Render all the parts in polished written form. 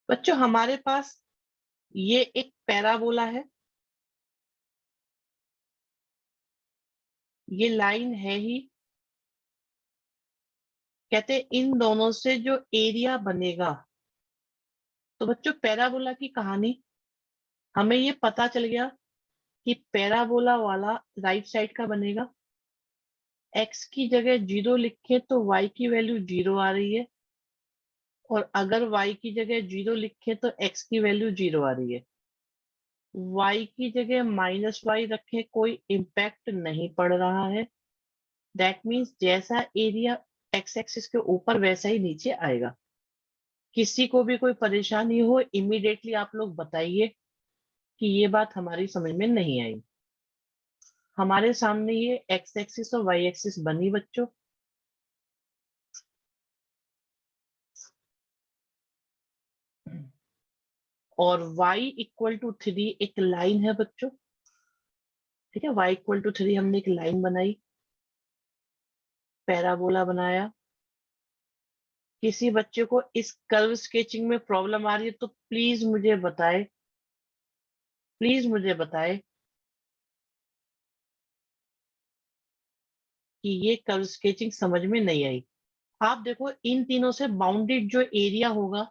बच्चों हमारे पास ये एक पैराबोला है, ये लाइन है ही। कहते हैं इन दोनों से जो एरिया बनेगा, तो बच्चों पैराबोला की कहानी हमें ये पता चल गया कि पैराबोला वाला राइट साइड का बनेगा। एक्स की जगह 0 लिखे तो वाई की वैल्यू 0 आ रही है, और अगर वाई की जगह 0 लिखे तो एक्स की वैल्यू 0 आ रही है। वाई की जगह माइनस वाई रखे, कोई इम्पैक्ट नहीं पड़ रहा है। दैट मीन्स जैसा एरिया एक्स एक्सिस के ऊपर वैसा ही नीचे आएगा। किसी को भी कोई परेशानी हो इमीडिएटली आप लोग बताइए कि ये बात हमारी समझ में नहीं आई। हमारे सामने ये एक्स एक्सिस और वाई एक्सिस बनी बच्चों। और y इक्वल टू 3 एक लाइन है बच्चों। ठीक है, y इक्वल टू 3 हमने एक लाइन बनाई, पैराबोला बनाया। किसी बच्चे को इस कर्व स्केचिंग में प्रॉब्लम आ रही है तो प्लीज मुझे बताए, प्लीज मुझे बताए कि ये कर्व स्केचिंग समझ में नहीं आई। आप देखो इन तीनों से बाउंडेड जो एरिया होगा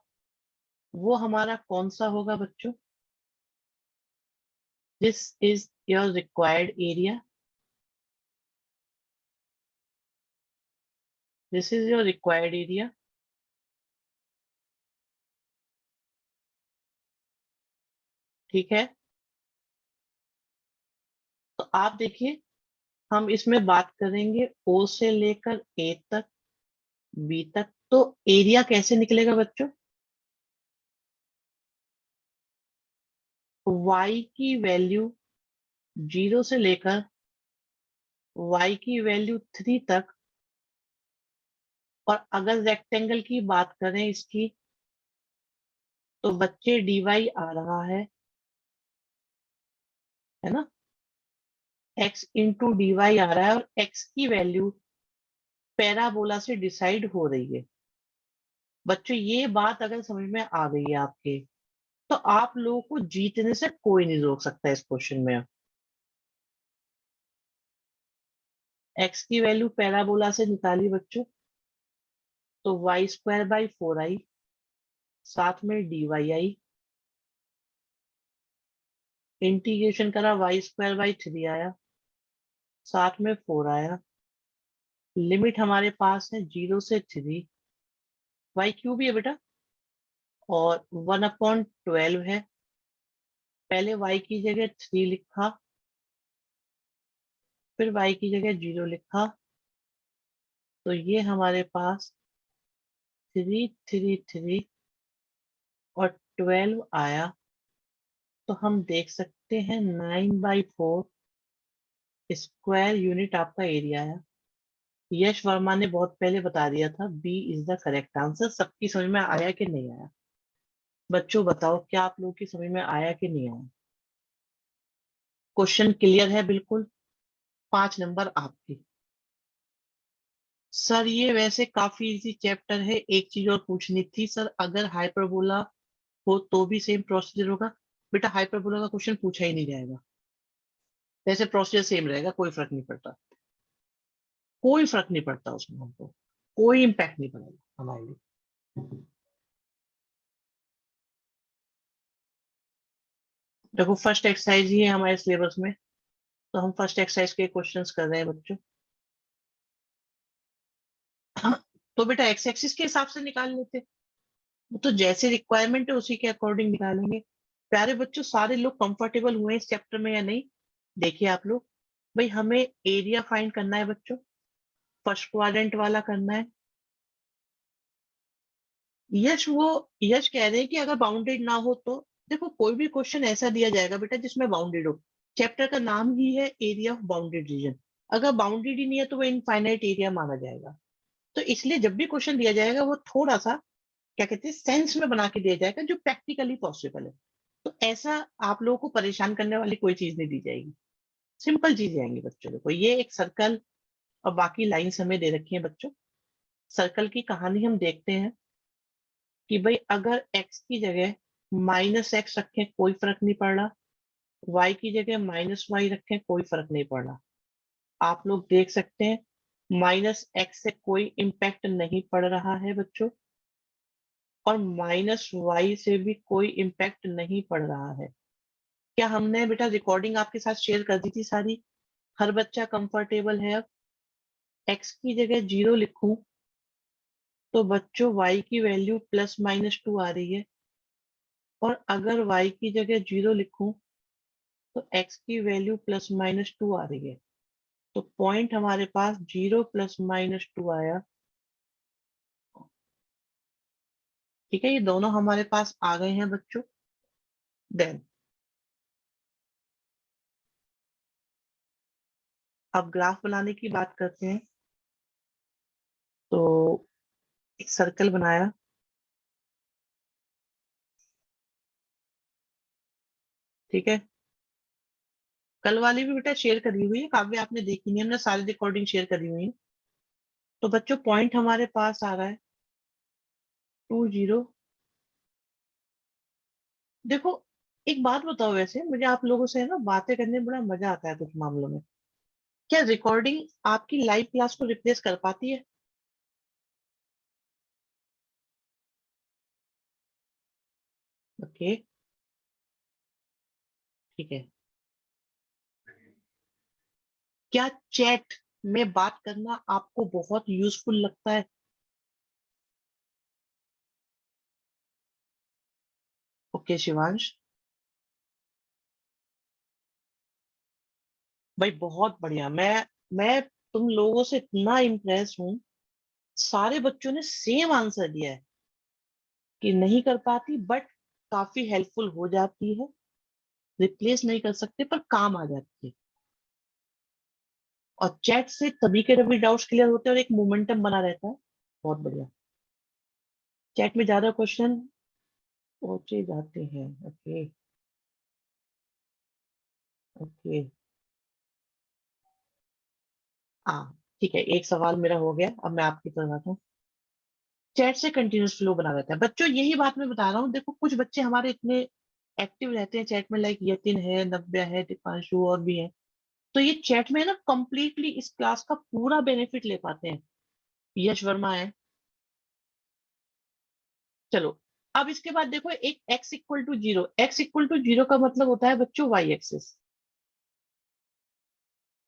वो हमारा कौन सा होगा बच्चों? This is your required area, this is your required area. ठीक है, तो आप देखिए हम इसमें बात करेंगे ओ से लेकर ए तक, बी तक। तो एरिया कैसे निकलेगा बच्चों? y की वैल्यू 0 से लेकर y की वैल्यू 3 तक। और अगर रेक्टेंगल की बात करें इसकी, तो बच्चे dy आ रहा है ना, x इंटू dy आ रहा है, और x की वैल्यू पैराबोला से डिसाइड हो रही है। बच्चों ये बात अगर समझ में आ गई है आपके, तो आप लोगों को जीतने से कोई नहीं रोक सकता इस क्वेश्चन में। x की वैल्यू पैराबोला से निकाली बच्चों, तो y² बाई 4 आई, साथ में dy आई। इंटीग्रेशन करा, y² बाई 3 आया, साथ में 4 आया। लिमिट हमारे पास है 0 से 3, y³ भी है बेटा, और 1/12 है। पहले y की जगह 3 लिखा, फिर y की जगह 0 लिखा, तो ये हमारे पास 3 3 3 और 12 आया। तो हम देख सकते हैं 9/4 स्क्वायर यूनिट आपका एरिया है। यश वर्मा ने बहुत पहले बता दिया था B is the correct answer. सबकी समझ में आया कि नहीं आया? बच्चों बताओ क्या आप लोगों की समझ में आया कि नहीं आया? क्वेश्चन क्लियर है बिल्कुल? 5 नंबर आपकी। सर ये वैसे काफी इजी चैप्टर है। एक चीज और पूछनी थी सर, अगर हाइपरबोला हो तो भी सेम प्रोसीजर होगा? बेटा हाइपरबोला का क्वेश्चन पूछा ही नहीं जाएगा, वैसे प्रोसीजर सेम रहेगा, कोई फर्क नहीं पड़ता, कोई फर्क नहीं पड़ता उसमें, हमको कोई इम्पैक्ट नहीं पड़ेगा हमारे लिए। देखो फर्स्ट एक्सरसाइज ही है हमारे सिलेबस में, तो हम फर्स्ट एक्सरसाइज के क्वेश्चंस कर रहे हैं बच्चों। हाँ, तो बेटा एक्स एक्सिस के हिसाब से निकाल लेते, वो तो जैसे रिक्वायरमेंट है उसी के अकॉर्डिंग निकालेंगे। प्यारे बच्चों सारे लोग कंफर्टेबल हुए इस चैप्टर में या नहीं? देखिए आप लोग, भाई हमें एरिया फाइंड करना है बच्चों, फर्स्ट क्वाड्रेंट वाला करना है। यश कह रहे हैं कि अगर बाउंडेड ना हो तो, देखो कोई भी क्वेश्चन ऐसा दिया जाएगा बेटा जिसमें बाउंडेड हो। चैप्टर का नाम ही है एरिया ऑफ बाउंडेड रीजन। अगर बाउंडेड ही नहीं है तो वो इनफाइनाइट एरिया माना जाएगा। तो इसलिए जब भी क्वेश्चन दिया जाएगा वो थोड़ा सा क्या कहते हैं सेंस में बना के दिया जाएगा जो प्रैक्टिकली पॉसिबल है। तो ऐसा आप लोगों को परेशान करने वाली कोई चीज नहीं दी जाएगी, सिंपल चीजें आएंगी बच्चों। देखो ये एक सर्कल और बाकी लाइंस हमें दे रखी है बच्चों। सर्कल की कहानी हम देखते हैं। कि भाई अगर x की जगह -x रखें कोई फर्क नहीं पड़ रहा, y की जगह -y रखें कोई फर्क नहीं पड़ रहा। आप लोग देख सकते हैं -x से कोई इम्पैक्ट नहीं पड़ रहा है बच्चों, और -y से भी कोई इम्पैक्ट नहीं पड़ रहा है। क्या हमने बेटा रिकॉर्डिंग आपके साथ शेयर कर दी थी सारी? हर बच्चा कंफर्टेबल है? अब x की जगह 0 लिखूं तो बच्चों y की वैल्यू +-2 आ रही है, और अगर y की जगह 0 लिखूं तो x की वैल्यू +-2 आ रही है। तो पॉइंट हमारे पास 0 +-2 आया। ठीक है, ये दोनों हमारे पास आ गए हैं बच्चों। देन अब ग्राफ बनाने की बात करते हैं। तो एक सर्कल बनाया, ठीक है। कल वाली भी बेटा शेयर करी हुई है, काव्य आपने देखी नहीं, हमने सारी रिकॉर्डिंग शेयर करी हुई है। तो बच्चों पॉइंट हमारे पास आ रहा है 2 0। देखो एक बात बताओ, वैसे मुझे आप लोगों से है ना बातें करने में बड़ा मजा आता है कुछ मामलों में। क्या रिकॉर्डिंग आपकी लाइव क्लास को रिप्लेस कर पाती है? ओके, ठीक है। क्या चैट में बात करना आपको बहुत यूजफुल लगता है? ओके शिवांश, भाई बहुत बढ़िया। मैं तुम लोगों से इतना इम्प्रेस हूँ, सारे बच्चों ने सेम आंसर दिया है कि नहीं कर पाती, बट काफी हेल्पफुल हो जाती है। रिप्लेस नहीं कर सकते पर काम आ जाती है, और चैट से तभी के तभी डाउट्स क्लियर होते हैं और एक मोमेंटम बना रहता है। बहुत बढ़िया। चैट में ज्यादा क्वेश्चन पूछे जाते हैं। Okay, okay. हाँ ठीक है, एक सवाल मेरा हो गया, अब मैं आपकी तरफ आता हूँ। चैट से कंटिन्यूस फ्लो बना रहता है बच्चों, यही बात मैं बता रहा हूँ। देखो कुछ बच्चे हमारे इतने एक्टिव रहते हैं चैट में, लाइक यतिन है, नव्या है, दीपांशु और भी है। तो ये चैट में ना कंप्लीटली इस क्लास का पूरा बेनिफिट ले पाते हैं। यश वर्मा है। चलो, अब इसके बाद देखो, एक x = 0, x = 0 का मतलब होता है बच्चों y एक्सिस,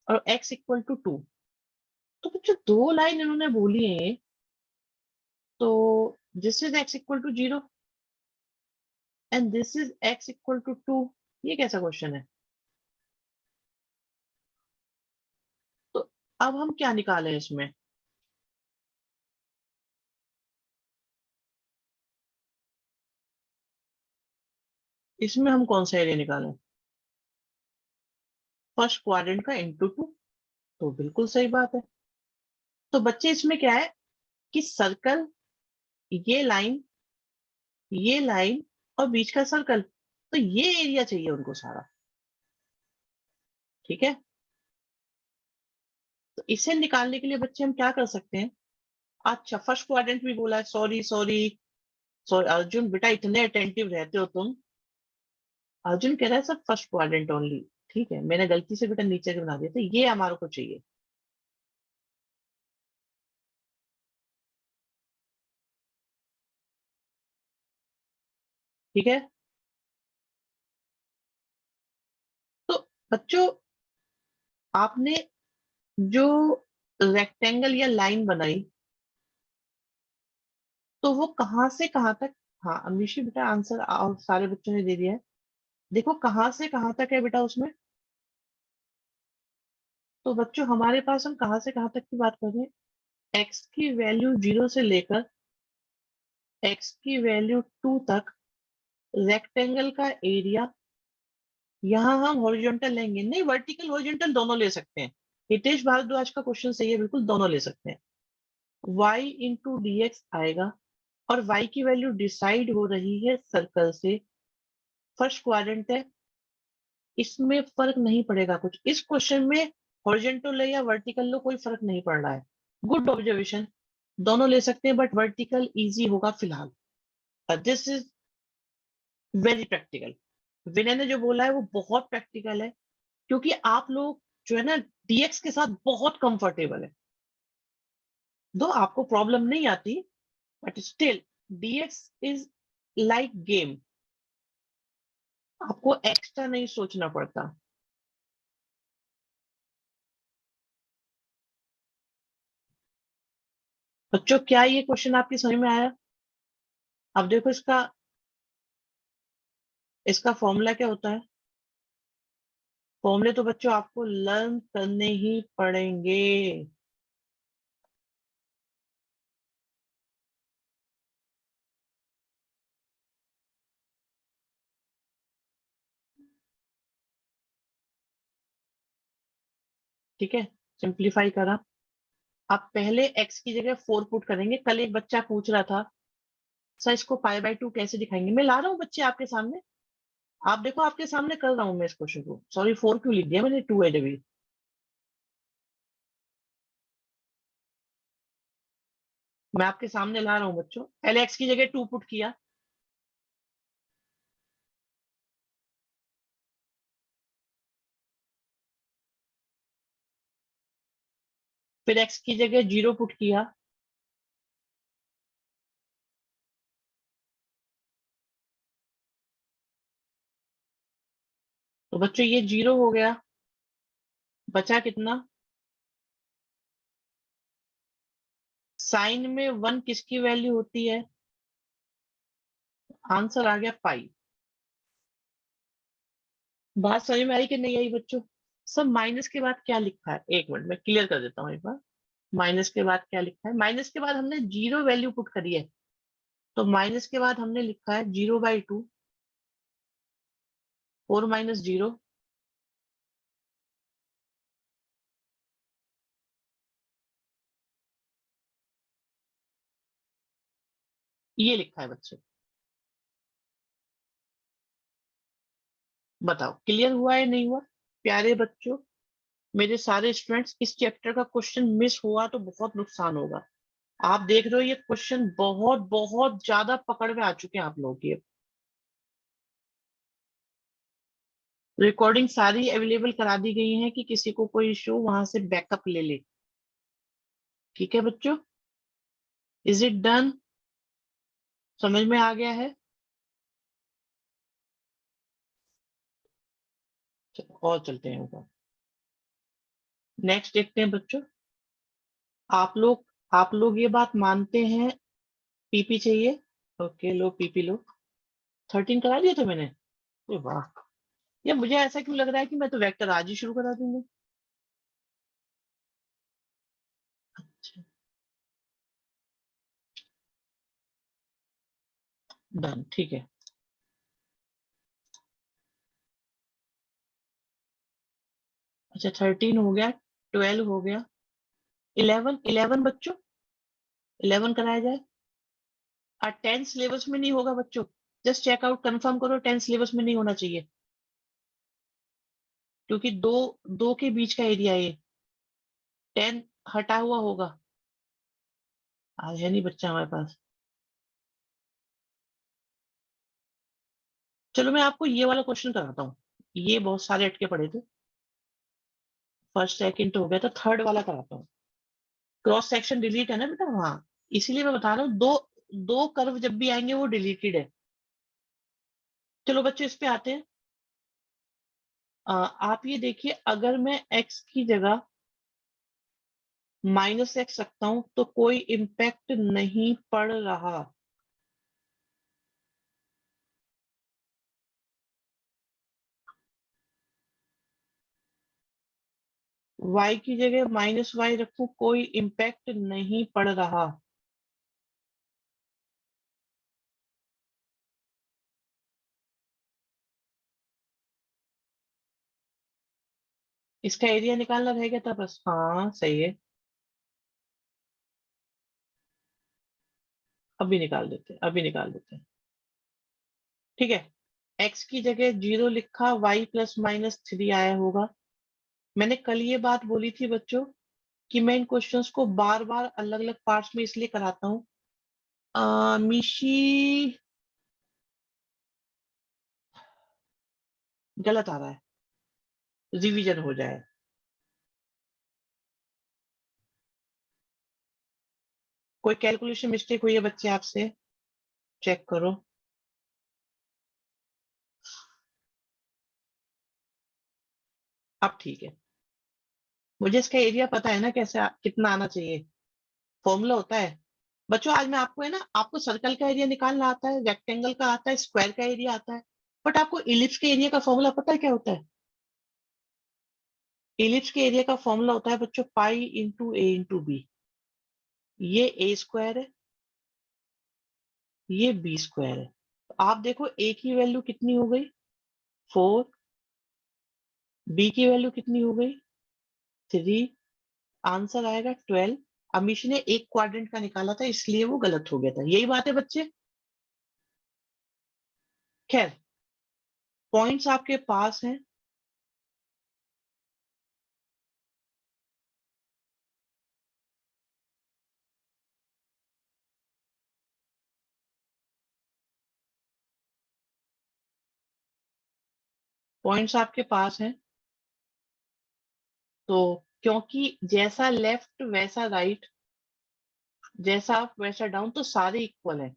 और x = 2। तो बच्चों दो लाइन इन्होंने बोली है, तो this is x = 0 and this is x = 2। ये कैसा क्वेश्चन है? तो अब हम क्या निकालें इसमें? इसमें हम कौन सा एरिया निकालें? फर्स्ट क्वाड्रेंट का × 2। तो बिल्कुल सही बात है। तो बच्चे इसमें क्या है कि सर्कल, ये लाइन, ये लाइन, और बीच का सर्कल, तो ये एरिया चाहिए उनको सारा। ठीक है, तो इसे निकालने के लिए बच्चे हम क्या कर सकते हैं? अच्छा, फर्स्ट क्वाड्रेंट भी बोला है, सॉरी सॉरी सॉरी अर्जुन, बेटा इतने अटेंटिव रहते हो तुम। अर्जुन कह रहा है सब फर्स्ट क्वाड्रेंट ओनली। ठीक है, मैंने गलती से बेटा नीचे के बना दिया था, ये हमारे को चाहिए। ठीक है, तो बच्चों आपने जो रेक्टेंगल या लाइन बनाई, तो वो कहाँ से कहाँ तक? हाँ अमीशी बेटा, आंसर और सारे बच्चों ने दे दिया है। देखो कहाँ से कहाँ तक है बेटा उसमें। तो बच्चों हमारे पास, हम कहाँ से कहाँ तक की बात कर रहे हैं? x की वैल्यू 0 से लेकर x की वैल्यू 2 तक रेक्टेंगल का एरिया। यहाँ हम हॉरिजॉन्टल लेंगे नहीं, वर्टिकल हॉरिजॉन्टल दोनों ले सकते हैं। हितेश भारद्वाज का क्वेश्चन सही है, बिल्कुल दोनों ले सकते हैं। y × dx आएगा, और y की वैल्यू डिसाइड हो रही है सर्कल से। फर्स्ट क्वाड्रेंट है, इसमें फर्क नहीं पड़ेगा कुछ इस क्वेश्चन में। हॉरिजॉन्टल लो या वर्टिकल लो, कोई फर्क नहीं पड़ रहा है। Good observation. दोनों ले सकते हैं, बट वर्टिकल इजी होगा फिलहाल। This is very practical. Vinay ने जो बोला है वो बहुत प्रैक्टिकल है, क्योंकि आप लोग जो है ना डीएक्स के साथ बहुत कंफर्टेबल है। दो आपको प्रॉब्लम नहीं आती, but still dx is like game, आपको एक्स्ट्रा नहीं सोचना पड़ता। बच्चों क्या ये क्वेश्चन आपकी समझ में आया? अब देखो इसका इसका फॉर्मूला क्या होता है। फॉर्मूले तो बच्चों आपको लर्न करने ही पड़ेंगे। ठीक है, सिंप्लीफाई करा। आप पहले x की जगह 4 पुट करेंगे। कल एक बच्चा पूछ रहा था सर इसको पाई बाय 2 कैसे दिखाएंगे। मैं ला रहा हूँ बच्चे आपके सामने, आप देखो आपके सामने कर रहा हूँ मैं इस क्वेश्चन को। सॉरी 4 क्यों लिख दिया मैंने, 2 है अभी। मैं आपके सामने ला रहा हूँ बच्चों, पहले x की जगह 2 पुट किया, फिर x की जगह 0 पुट किया, तो बच्चों ये 0 हो गया। बचा कितना? साइन में 1 किसकी वैल्यू होती है? आंसर आ गया पाई। बात समझ में आई कि नहीं आई बच्चों? सब माइनस के बाद क्या लिखा है, एक मिनट मैं क्लियर कर देता हूँ एक बार। माइनस के बाद क्या लिखा है? माइनस के बाद हमने 0 वैल्यू पुट करी है, तो माइनस के बाद हमने लिखा है 0/2, 4 - 0। ये लिखा है बच्चों। बताओ क्लियर हुआ है नहीं हुआ? प्यारे बच्चों, मेरे सारे स्टूडेंट्स, इस चैप्टर का क्वेश्चन मिस हुआ तो बहुत नुकसान होगा। आप देख रहे हो ये क्वेश्चन बहुत बहुत ज्यादा पकड़ में आ चुके हैं आप लोगों की। रिकॉर्डिंग सारी अवेलेबल करा दी गई है कि किसी को कोई इशू वहां से बैकअप ले ले। ठीक है बच्चों, इज इट डन? समझ में आ गया है? चलो और चलते हैं ऊपर। नेक्स्ट देखते हैं बच्चों। आप लोग ये बात मानते हैं पीपी चाहिए? ओके लो पीपी लो। 13 करा दिया था मैंने? अरे वाह, ये मुझे ऐसा क्यों लग रहा है कि मैं तो वेक्टर आज ही शुरू करा दूंगा। अच्छा, डन, ठीक है। अच्छा 13 हो गया, 12 हो गया, 11, 11 बच्चों, 11 कराया जाए। 10 सिलेबस में नहीं होगा बच्चों, जस्ट चेकआउट कंफर्म करो 10 सिलेबस में नहीं होना चाहिए, क्योंकि दो दो के बीच का एरिया है ये। 10 हटा हुआ होगा, आज है नहीं बच्चा हमारे पास। चलो मैं आपको ये वाला क्वेश्चन कराता हूँ, ये बहुत सारे अटके पड़े थे। फर्स्ट सेकंड तो हो गया, तो थर्ड वाला कराता हूँ। क्रॉस सेक्शन डिलीट है ना बेटा? हाँ, इसीलिए मैं बता रहा हूँ, दो दो कर्व जब भी आएंगे वो डिलीटेड है। चलो बच्चों इस पे आते हैं। आप ये देखिए, अगर मैं x की जगह -x रखता हूं तो कोई इम्पैक्ट नहीं पड़ रहा। y की जगह -y रखूं, कोई इम्पैक्ट नहीं पड़ रहा। इसका एरिया निकालना रह गया था बस। हाँ सही है, अभी निकाल देते हैं, अभी निकाल देते हैं। ठीक है, x की जगह 0 लिखा, y +-3 आया होगा। मैंने कल ये बात बोली थी बच्चों कि मैं इन क्वेश्चंस को बार बार अलग अलग पार्ट्स में इसलिए कराता हूँ। मिशी गलत आ रहा है, रिवीजन हो जाए। कोई कैलकुलेशन मिस्टेक हुई है बच्चे आपसे? चेक करो। अब ठीक है। मुझे इसका एरिया पता है ना, कैसे कितना आना चाहिए। फॉर्मूला होता है बच्चों। आज मैं आपको है ना, आपको सर्कल का एरिया निकालना आता है, रेक्टेंगल का आता है, स्क्वायर का एरिया आता है, बट आपको इलिप्स के एरिया का फॉर्मूला पता है क्या होता है? इलिप्स के एरिया का फॉर्मूला होता है बच्चों पाई इंटू ए इंटू बी। ये ए स्क्वायर है, ये बी स्क्वायर है। तो आप देखो ए की वैल्यू कितनी हो गई, 4। बी की वैल्यू कितनी हो गई, 3। आंसर आएगा 12। अमीश ने एक क्वाड्रेंट का निकाला था, इसलिए वो गलत हो गया था। यही बात है बच्चे। खैर, पॉइंट्स आपके पास हैं। पॉइंट्स आपके पास हैं। तो क्योंकि जैसा लेफ्ट वैसा राइट, जैसा अप वैसा डाउन, तो सारे इक्वल हैं,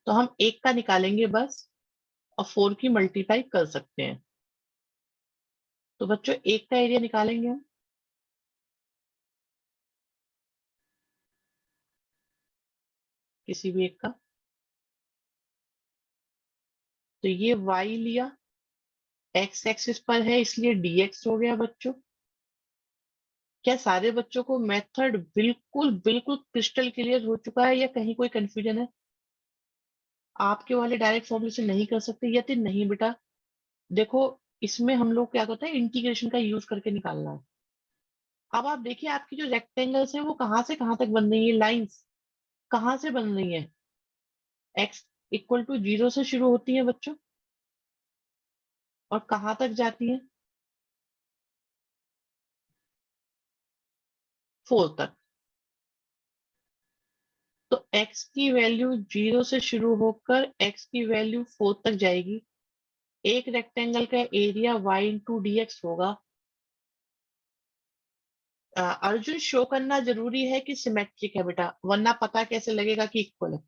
तो हम एक का निकालेंगे बस, और 4 की मल्टीप्लाई कर सकते हैं। तो बच्चों एक का एरिया निकालेंगे हम, किसी भी एक का। तो ये y लिया, x एक्सिस पर है इसलिए dx हो गया बच्चों। क्या सारे बच्चों को मेथड बिल्कुल बिल्कुल क्रिस्टल क्लियर हो चुका है, या कहीं कोई कंफ्यूजन है? आपके वाले डायरेक्ट फॉर्मूले से नहीं कर सकते? यदि नहीं बेटा, देखो, इसमें हम लोग क्या करते हैं, इंटीग्रेशन का यूज करके निकालना है। अब आप देखिए, आपकी जो रेक्टेंगल्स है वो कहाँ से कहाँ तक बन रही है, लाइंस कहाँ से बन रही है? x इक्वल टू 0 से शुरू होती है बच्चों, और कहाँ तक जाती है? 4 तक। तो x की वैल्यू 0 से शुरू होकर x की वैल्यू 4 तक जाएगी। एक रेक्टेंगल का area y into D x होगा। अर्जुन, शो करना जरूरी है कि सिमेट्रिक है बेटा, वरना पता कैसे लगेगा कि इक्वल है?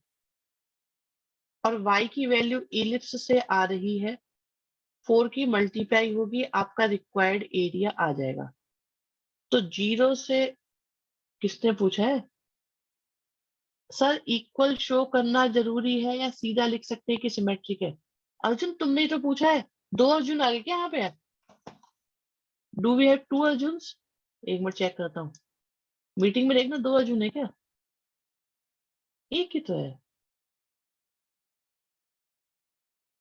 और y की वैल्यू इलिप्स से आ रही है, 4 की मल्टीप्लाई होगी, आपका रिक्वायर्ड एरिया आ जाएगा। तो 0 से, किसने पूछा है सर इक्वल शो करना जरूरी है, या सीधा लिख सकते हैं कि सिमेट्रिक है? अर्जुन, तुमने ही तो पूछा है। दो अर्जुन आगे क्या यहाँ पे है? Do we have to Arjun? एक मिनट चेक करता हूँ। मीटिंग में देखना, दो अर्जुन है क्या? एक ही तो है।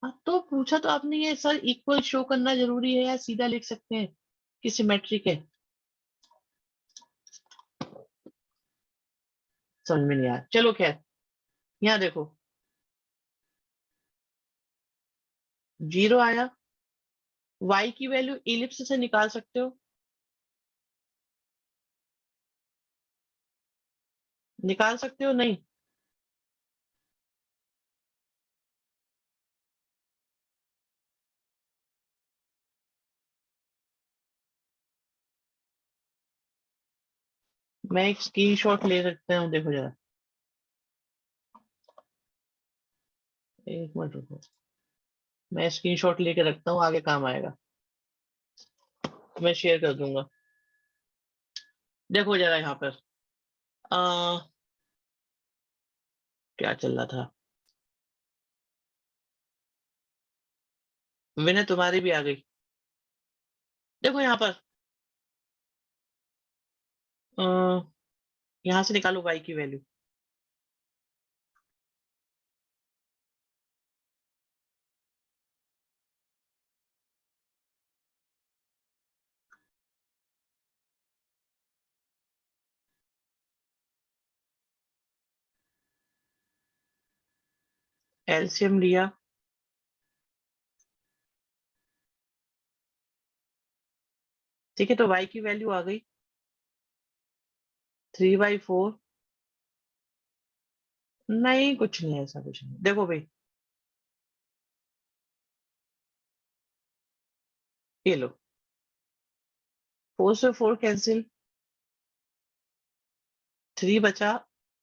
हाँ, तो पूछा तो आपने ये सर इक्वल शो करना जरूरी है, या सीधा लिख सकते हैं कि सिमेट्रिक है? समझ में नहीं आया, चलो खैर। यहाँ देखो, 0 आया। y की वैल्यू इलिप्स से निकाल सकते हो, निकाल सकते हो नहीं? मैं एक स्क्रीनशॉट ले सकता हूँ, देखो जरा। एक मिनट रुको, मैं स्क्रीनशॉट लेके रखता हूँ, आगे काम आएगा। मैं शेयर कर दूंगा। देखो जरा यहाँ पर, आ, क्या चल रहा था। विनय, तुम्हारी भी आ गई। देखो यहाँ पर, आ, यहाँ से निकालो y की वैल्यू। एलसीएम लिया, ठीक है, तो y की वैल्यू आ गई 3/4। नहीं, कुछ नहीं, ऐसा कुछ नहीं। देखो भाई, ये लो, 4 से 4 कैंसिल, 3 बचा।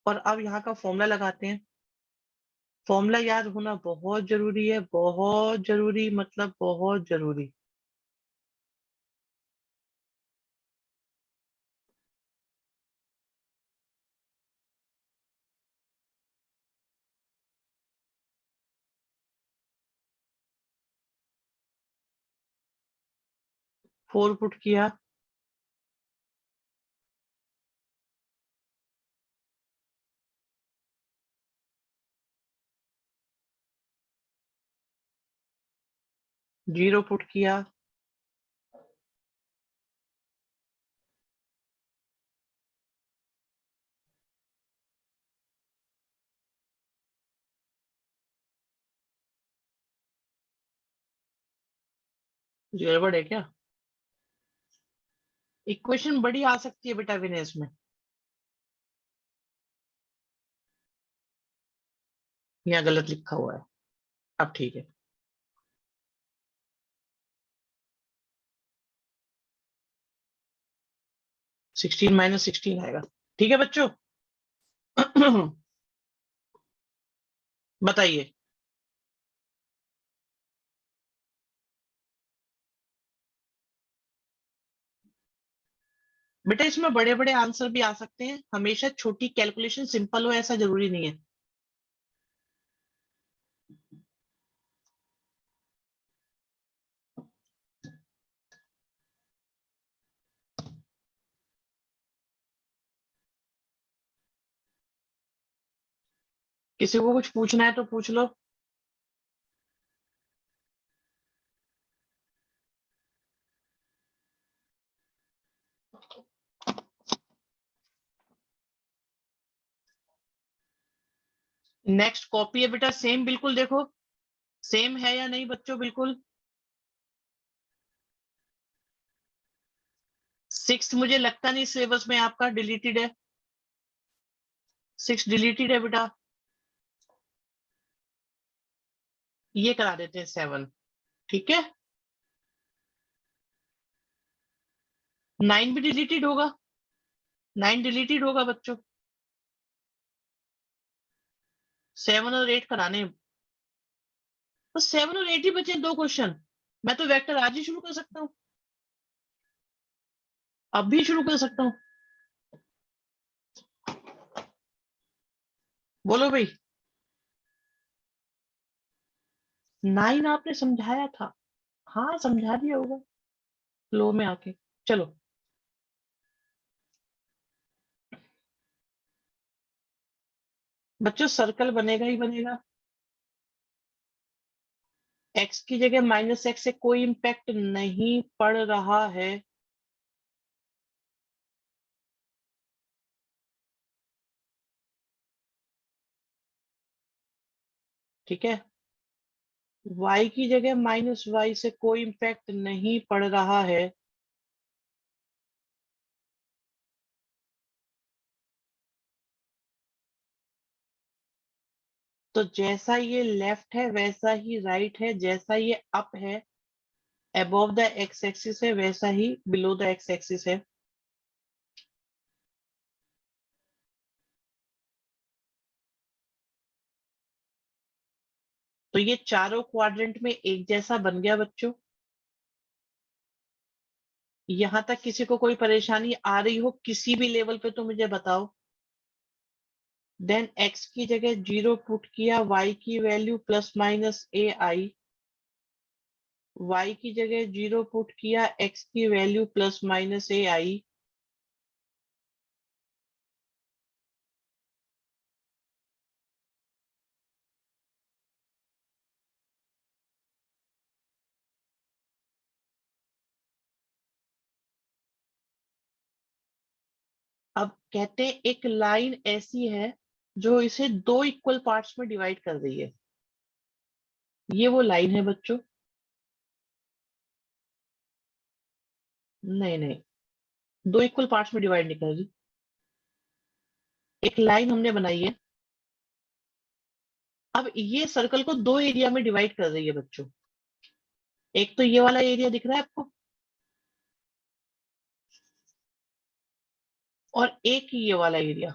और अब यहाँ का फॉर्मूला लगाते हैं। फॉर्मूला याद होना बहुत जरूरी है, बहुत जरूरी, मतलब बहुत जरूरी। फोर पुट किया, जीरो पुट किया, गड़बड़ है क्या? इक्वेशन बड़ी आ सकती है बेटा विनेश में। यहाँ गलत लिखा हुआ है, अब ठीक है। -16 आएगा। ठीक है बच्चों। बताइए। बेटा इसमें बड़े बड़े आंसर भी आ सकते हैं, हमेशा छोटी कैलकुलेशन सिंपल हो ऐसा जरूरी नहीं है। किसी को कुछ पूछना है तो पूछ लो। नेक्स्ट कॉपी है बेटा, सेम बिल्कुल, देखो सेम है या नहीं बच्चों, बिल्कुल। 6 मुझे लगता नहीं सिलेबस में आपका डिलीटेड है, 6 डिलीटेड है बेटा। ये करा देते हैं 7। ठीक है, 9 भी डिलीटेड होगा, 9 डिलीटेड होगा बच्चों। 7 और 8 कराने हैं। तो 7 और 8 ही बचे 2 क्वेश्चन। मैं तो वेक्टर आज ही शुरू कर सकता हूँ, अब भी शुरू कर सकता हूँ। बोलो भाई। 9 आपने समझाया था, हाँ समझा दिया होगा फ्लो में आके। चलो, बच्चों सर्कल बनेगा ही बनेगा। x की जगह -x से कोई इम्पैक्ट नहीं पड़ रहा है। ठीक है, y की जगह -y से कोई इम्पैक्ट नहीं पड़ रहा है। तो जैसा ये लेफ्ट है वैसा ही राइट है, जैसा ये अप है अबव द एक्स एक्सिस है, वैसा ही बिलो द एक्स एक्सिस है। तो ये चारों क्वाड्रेंट में एक जैसा बन गया बच्चों। यहां तक किसी को कोई परेशानी आ रही हो किसी भी लेवल पे तो मुझे बताओ। देन x की जगह 0 पुट किया, y की वैल्यू ±ai, y की जगह 0 पुट किया, x की वैल्यू ±ai। अब कहते हैं एक लाइन ऐसी है जो इसे 2 इक्वल पार्ट्स में डिवाइड कर रही है। ये वो लाइन है बच्चों। नहीं नहीं, 2 इक्वल पार्ट्स में डिवाइड नहीं कर रही। एक लाइन हमने बनाई है, अब ये सर्कल को 2 एरिया में डिवाइड कर रही है बच्चों। एक तो ये वाला एरिया दिख रहा है आपको, और एक ये वाला एरिया,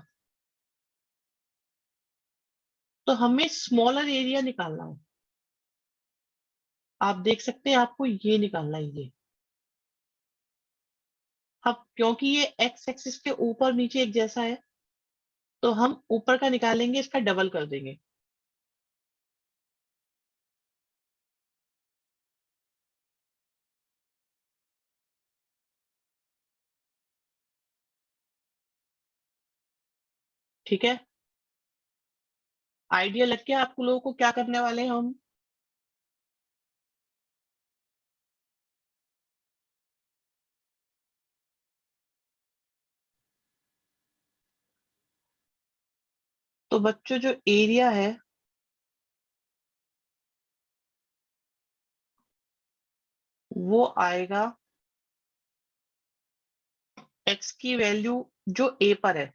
तो हमें स्मॉलर एरिया निकालना है। आप देख सकते हैं आपको ये निकालना है ये। अब क्योंकि ये एक्स एक्सिस के ऊपर नीचे एक जैसा है, तो हम ऊपर का निकालेंगे, इसका डबल कर देंगे। ठीक है, आइडिया लग गया आपको लोगों को क्या करने वाले हैं हम? तो बच्चों जो एरिया है वो आएगा एक्स की वैल्यू जो ए पर है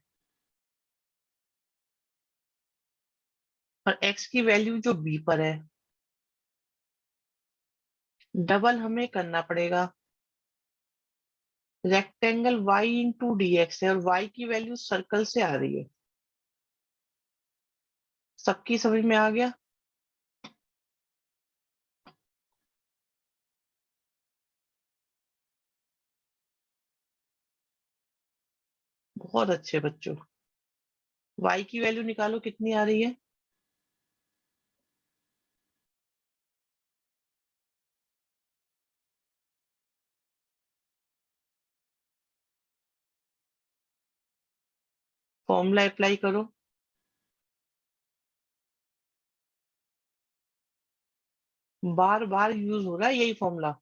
और एक्स की वैल्यू जो बी पर है, डबल हमें करना पड़ेगा। Rectangle y into D x है और y की वैल्यू सर्कल से आ रही है। सबकी समझ में आ गया? बहुत अच्छे बच्चों। y की वैल्यू निकालो, कितनी आ रही है? फॉर्मूला अप्लाई करो। बार बार यूज हो रहा है यही फॉर्मूला।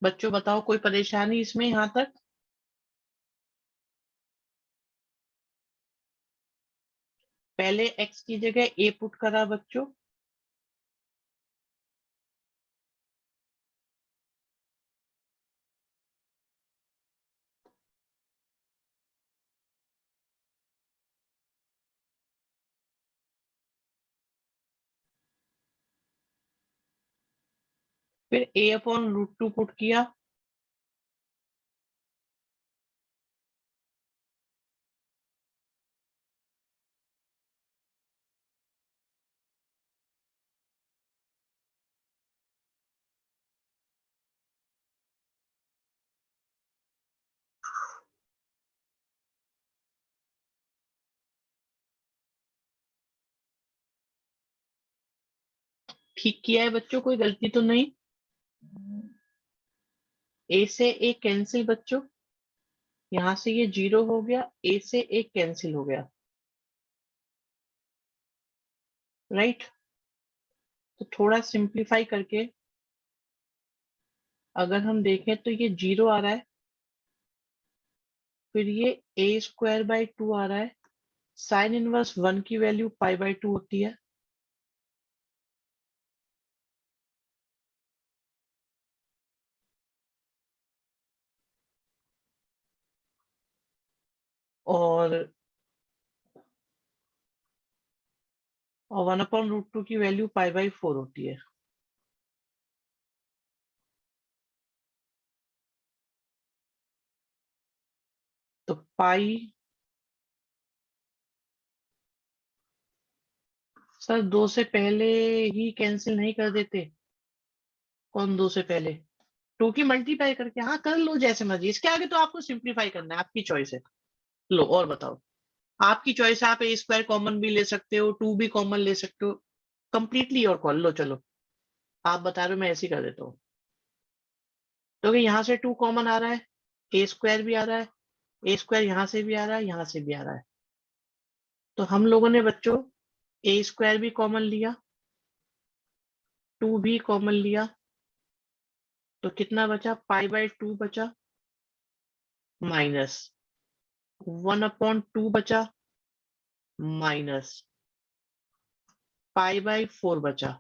बच्चों बताओ, कोई परेशानी इसमें यहाँ तक? पहले x की जगह a पुट करा बच्चों, फिर a upon root two put किया, ठीक किया है बच्चों, कोई गलती तो नहीं? a से a कैंसिल बच्चों, यहां से ये 0 हो गया, a से a कैंसिल हो गया, राइट? तो थोड़ा सिंप्लीफाई करके अगर हम देखें तो ये 0 आ रहा है, फिर ये a स्क्वायर बाई 2 आ रहा है। साइन इनवर्स 1 की वैल्यू पाई बाई 2 होती है, और 1 अपॉन रूट टू की वैल्यू पाई बाई 4 होती है। तो पाई, सर 2 से पहले ही कैंसिल नहीं कर देते? कौन 2 से पहले? 2 की मल्टीप्लाई करके, हाँ कर लो जैसे मर्जी, इसके आगे तो आपको सिंप्लीफाई करना है, आपकी चॉइस है। लो और बताओ, आपकी चॉइस है, आप ए स्क्वायर कॉमन भी ले सकते हो, 2 भी कॉमन ले सकते हो, कंप्लीटली और कॉल लो। चलो आप बता रहे हो, मैं ऐसे ही कर देता हूँ। तो यहाँ से 2 कॉमन आ रहा है, ए स्क्वायर भी आ रहा है, ए स्क्वायर यहाँ से भी आ रहा है, यहाँ से भी आ रहा है। तो हम लोगों ने बच्चों ए स्क्वायर भी कॉमन लिया, 2 भी कॉमन लिया, तो कितना बचा? पाई बाई 2 बचा, माइनस 1 अपॉन 2 बचा, माइनस पाई बाई 4 बचा,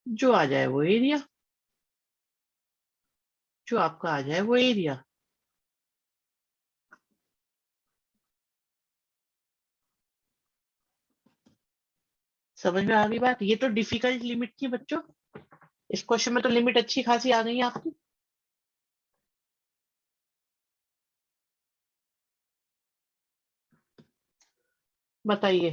जो आ जाए वो एरिया, जो आपका आ जाए वो एरिया। समझ में आ गई बात? ये तो डिफिकल्ट लिमिट थी बच्चों, इस क्वेश्चन में तो लिमिट अच्छी खासी आ गई है आपकी। बताइए।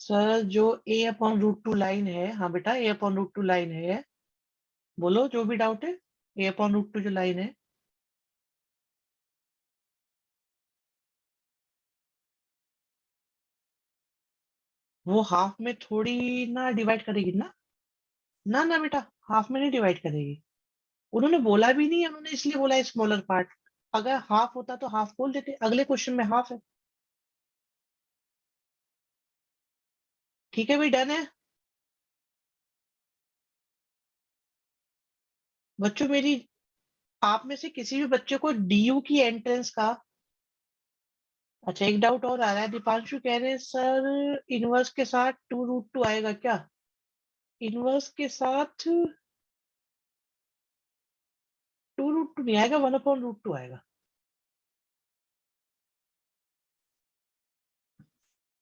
सर जो a/√2 लाइन है, हाँ बेटा a/√2 लाइन है, बोलो जो भी डाउट है। a/√2 जो लाइन है, वो हाफ में थोड़ी ना डिवाइड करेगी ना। ना ना बेटा, हाफ में नहीं डिवाइड करेगी। उन्होंने बोला भी नहीं है, उन्होंने इसलिए बोला है स्मॉलर पार्ट। अगर हाफ होता तो हाफ बोल देते, अगले क्वेश्चन में हाफ है। ठीक है भाई, डन है। बच्चों मेरी, आप में से किसी भी बच्चे को डीयू की एंट्रेंस का, अच्छा एक डाउट और आ रहा है, दीपांशु कह रहे हैं सर इनवर्स के साथ 2√2 आएगा क्या? इनवर्स के साथ 2√2 नहीं आएगा, 1/√2 आएगा।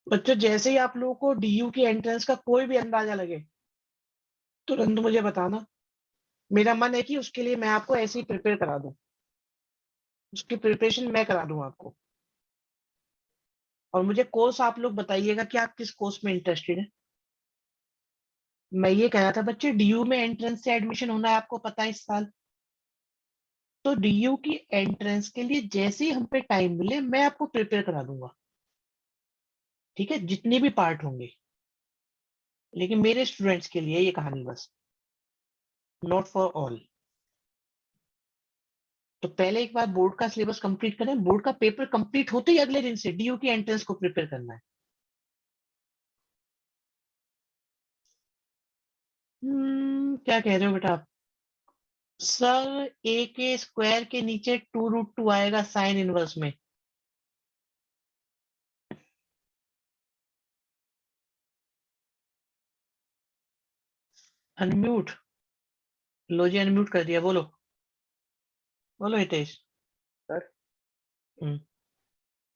बच्चों जैसे ही आप लोगों को डीयू की एंट्रेंस का कोई भी अंदाजा लगे, तुरंत मुझे बताना। मेरा मन है कि उसके लिए मैं आपको ऐसे ही प्रिपेयर करा दूं, उसकी प्रिपरेशन मैं करा दूं आपको। और मुझे कोर्स आप लोग बताइएगा कि आप किस कोर्स में इंटरेस्टेड है। मैं ये कह रहा था बच्चे, डीयू में एंट्रेंस से एडमिशन होना है, आपको पता है इस साल। तो डीयू की एंट्रेंस के लिए जैसे ही हम पे टाइम मिले, मैं आपको प्रिपेयर करा दूंगा। ठीक है, जितने भी पार्ट होंगे, लेकिन मेरे स्टूडेंट्स के लिए ये कहानी बस, नॉट फॉर ऑल। तो पहले एक बार बोर्ड का सिलेबस कंप्लीट करें, बोर्ड का पेपर कंप्लीट होते ही अगले दिन से डीयू की एंट्रेंस को प्रिपेयर करना है। क्या कह रहे हो बेटा आप? सर ए के स्क्वायर के नीचे 2√2 आएगा साइन इनवर्स में। अनम्यूट, लो जी अनम्यूट कर दिया, बोलो। बोलो हितेश। सर हम्म,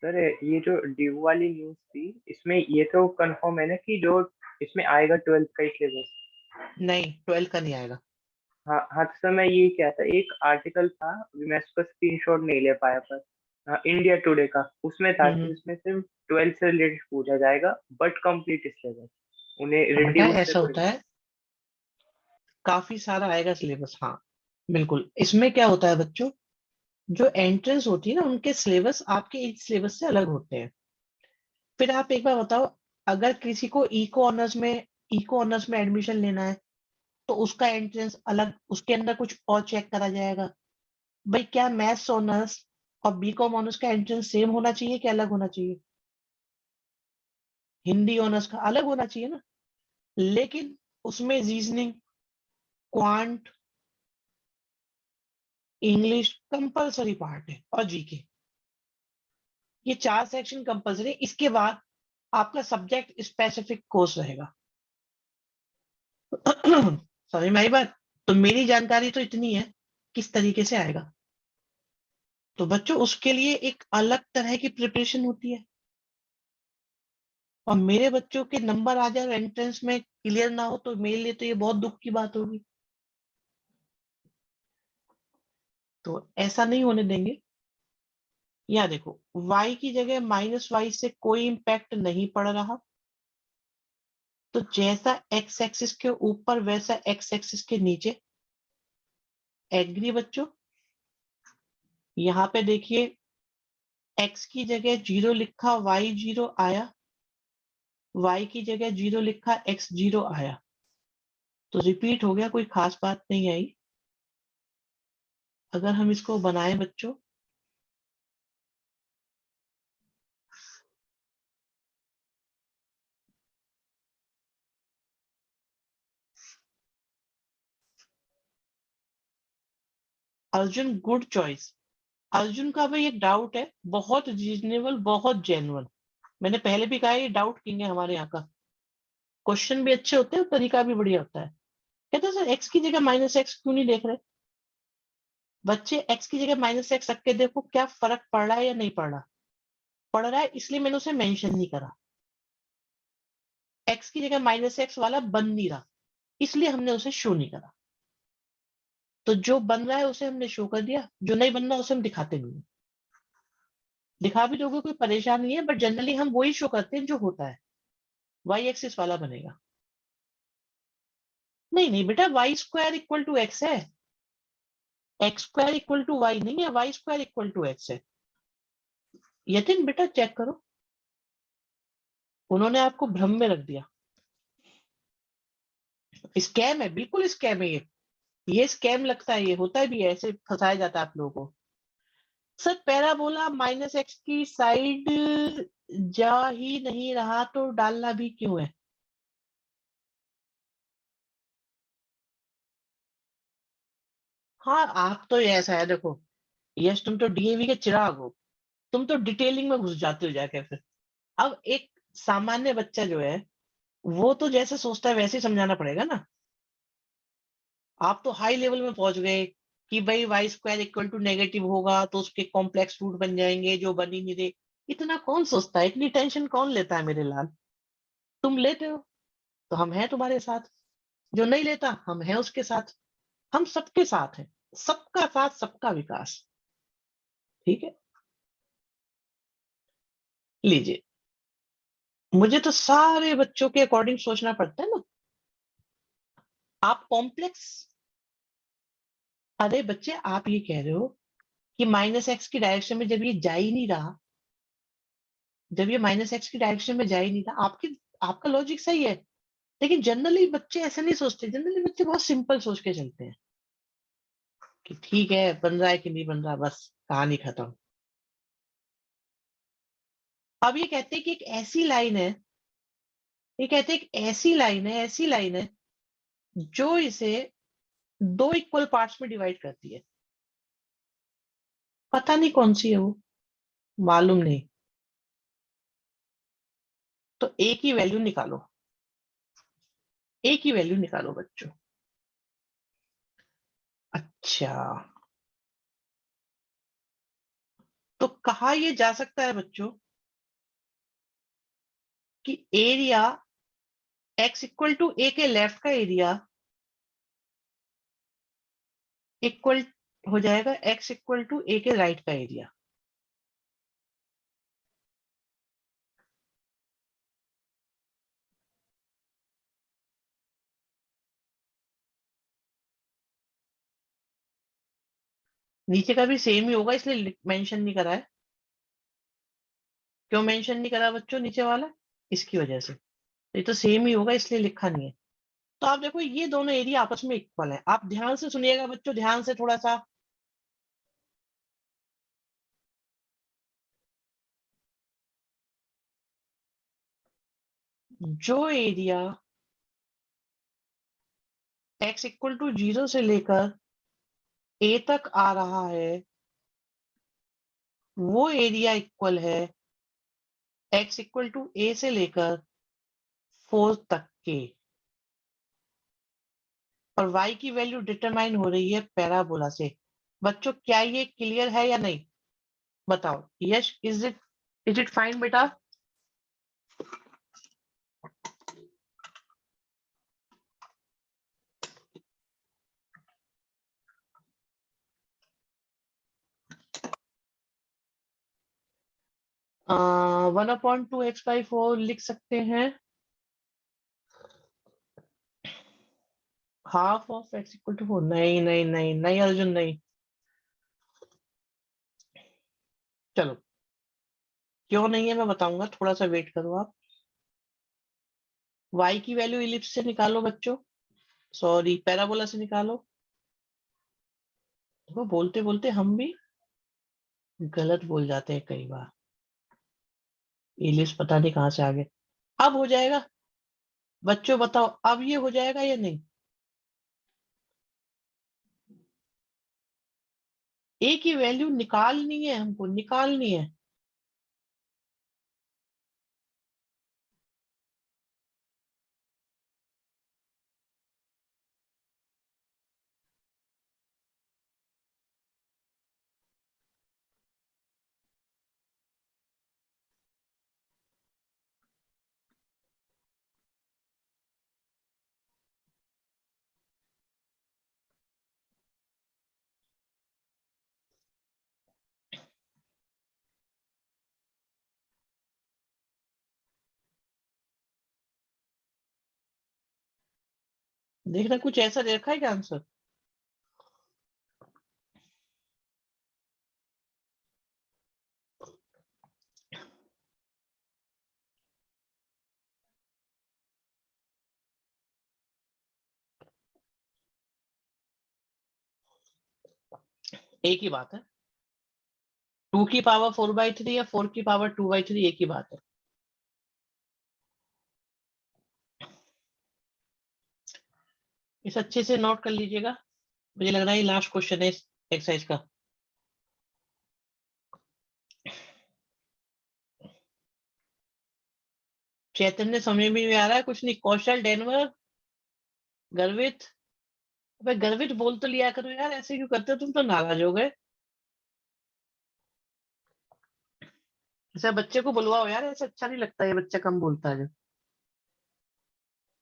सर ये जो ड्यू वाली न्यूज़ थी, इसमें ये तो कंफर्म है ना कि जो इसमें आएगा 12th का ही सिलेबस? नहीं 12 का नहीं आएगा। हाँ हाँ, तो सर मैं ये क्या था, एक आर्टिकल था, अभी मैं उसका स्क्रीनशॉट नहीं ले पाया, पर हाँ, इंडिया टुडे का, उसमें था कि हम्म, उसमें सिर्फ 12th से रिलेटेड पूछा जाएगा, बट कंप्लीट सिलेबस, उन्हें बेटा रिड्यूस से ऐसा कोई होता है, काफी सारा आएगा सिलेबस, हाँ बिल्कुल। इसमें क्या होता है बच्चों, जो एंट्रेंस होती है ना, उनके सिलेबस आपके इस सिलेबस से अलग होते हैं। फिर आप एक बार बताओ, अगर किसी को इको ऑनर्स में एडमिशन लेना है, तो उसका एंट्रेंस अलग, उसके अंदर कुछ और चेक करा जाएगा। भाई क्या मैथ्स ऑनर्स और बीकॉम ऑनर्स का एंट्रेंस सेम होना चाहिए कि अलग होना चाहिए? हिंदी ऑनर्स का अलग होना चाहिए ना। लेकिन उसमें reasoning, quant, English compulsory part है, और जीके, ये 4 सेक्शन कंपलसरी। इसके बाद आपका सब्जेक्ट स्पेसिफिक कोर्स रहेगा। समझ में आई बात? तो मेरी जानकारी तो इतनी है किस तरीके से आएगा। तो बच्चों उसके लिए एक अलग तरह की प्रिपरेशन होती है। और मेरे बच्चों के नंबर आ जाए एंट्रेंस में क्लियर ना हो, तो मेरे लिए तो ये बहुत दुख की बात होगी। तो ऐसा नहीं होने देंगे। यहाँ देखो, y की जगह -y से कोई इम्पैक्ट नहीं पड़ रहा। तो जैसा x एक्सिस के ऊपर वैसा x एक्सिस के नीचे। एग्री बच्चों? यहाँ पे देखिए, x की जगह 0 लिखा, y 0 आया। y की जगह 0 लिखा, x 0 आया। तो रिपीट हो गया, कोई खास बात नहीं आई। अगर हम इसको बनाएं बच्चों, अर्जुन गुड चॉइस। अर्जुन का भाई एक डाउट है, बहुत रीजनेबल, बहुत जेन्युइन। मैंने पहले भी कहा, ये डाउट किंग है हमारे यहाँ का। क्वेश्चन भी अच्छे होते हैं, तरीका भी बढ़िया होता है। कहते सर एक्स की जगह माइनस एक्स क्यों नहीं देख रहे? बच्चे एक्स की जगह माइनस एक्स रख के देखो क्या फर्क पड़ रहा है या नहीं पड़ रहा। पड़ रहा है इसलिए मैंने उसे मेंशन नहीं करा। एक्स की जगह माइनस एक्स वाला बन नहीं रहा इसलिए हमने उसे शो नहीं करा। तो जो बन रहा है उसे हमने शो कर दिया, जो नहीं बन रहा उसे हम दिखाते नहीं। दिखा भी दोगे कोई परेशान नहीं है, बट जनरली हम वही शो करते हैं जो होता है। वाई एक्सिस वाला बनेगा। नहीं नहीं बेटा, y square equal to x है। X square equal to y नहीं है, y square equal to x है। यतिन बेटा चेक करो, उन्होंने आपको भ्रम में रख दिया। स्कैम है, बिल्कुल स्कैम है ये स्कैम लगता है, ये होता है भी है, ऐसे फंसाया जाता है आप लोगों को। सर पैराबोला माइनस एक्स की साइड जा ही नहीं रहा तो डालना भी क्यों है? हाँ आप तो ये ऐसा है देखो, यस तुम तो डीएवी के चिराग हो, तुम तो डिटेलिंग में घुस जाते हो जाके फिर। अब एक सामान्य बच्चा जो है वो तो जैसे सोचता है वैसे ही समझाना पड़ेगा ना। आप तो हाई लेवल में पहुंच गए कि भाई y square equal to negative होगा तो उसके कॉम्प्लेक्स रूट बन जाएंगे जो बन ही नहीं रहे। इतना कौन सोचता है, इतनी टेंशन कौन लेता है मेरे लाल? तुम लेते हो तो हम हैं तुम्हारे साथ, जो नहीं लेता हम हैं उसके साथ। हम सबके साथ हैं, सबका साथ सबका विकास। ठीक है, लीजिए। मुझे तो सारे बच्चों के अकॉर्डिंग सोचना पड़ता है ना। आप कॉम्प्लेक्स, अरे बच्चे आप ये कह रहे हो कि माइनस एक्स की डायरेक्शन में जब ये जा ही नहीं रहा, जब ये माइनस एक्स की डायरेक्शन में जा ही नहीं रहा, आपकी आपका लॉजिक सही है। लेकिन जनरली बच्चे ऐसे नहीं सोचते, जनरली बच्चे बहुत सिंपल सोच के चलते हैं कि ठीक है बन रहा है कि नहीं बन रहा, बस कहानी खत्म। अब ये कहते हैं कि एक ऐसी लाइन है, ये कहते हैं एक ऐसी लाइन है, ऐसी लाइन है जो इसे दो इक्वल पार्ट्स में डिवाइड करती है। पता नहीं कौन सी है वो, मालूम नहीं। तो एक ही वैल्यू निकालो, एक ही वैल्यू निकालो बच्चों। अच्छा, तो कहा ये जा सकता है बच्चों कि एरिया एक्स इक्वल टू ए के लेफ्ट का एरिया इक्वल हो जाएगा एक्स इक्वल टू ए के राइट का एरिया। नीचे का भी सेम ही होगा इसलिए मेंशन नहीं करा है। क्यों मेंशन नहीं करा बच्चों नीचे वाला? इसकी वजह से, ये तो सेम ही होगा इसलिए लिखा नहीं है। तो आप देखो ये दोनों एरिया आपस में इक्वल है। आप ध्यान से सुनिएगा बच्चों, ध्यान से थोड़ा सा। जो एरिया एक्स इक्वल टू 0 से लेकर ए तक आ रहा है वो एरिया इक्वल है एक्स इक्वल टू ए से लेकर 4 तक के। और y की वैल्यू डिटरमाइन हो रही है पैराबोला से। बच्चों क्या ये क्लियर है या नहीं? बताओ यश, इज इट फाइन बेटा? One upon two x by four लिख सकते हैं, half of x equal to four. नहीं नहीं नहीं नहीं अर्जुन नहीं। चलो, क्यों नहीं है मैं बताऊंगा, थोड़ा सा वेट करो आप। y की वैल्यू इलिप्स से निकालो बच्चों, सॉरी पैराबोला से निकालो। वो बोलते बोलते हम भी गलत बोल जाते हैं कई बार। इलिप्स पता नहीं कहाँ से आ गए। अब हो जाएगा बच्चों, बताओ अब ये हो जाएगा या नहीं? ए की वैल्यू निकालनी है, हमको निकालनी है। देखना कुछ ऐसा दे रखा है क्या आंसर? एक ही बात है, 2 की पावर 4/3 या 4 की पावर 2/3 एक ही बात है। इस अच्छे से नोट कर लीजिएगा, मुझे लग रहा है ये लास्ट क्वेश्चन है इस एक्सरसाइज का। चैतन्य समय में आ रहा है कुछ नहीं, कौशल, डेनवर, गर्वित। अबे गर्वित बोल तो लिया करो यार, ऐसे क्यों करते हो तुम, तो नाराज हो गए। ऐसा बच्चे को बुलवाओ यार, ऐसे अच्छा नहीं लगता, ये बच्चा कम बोलता है।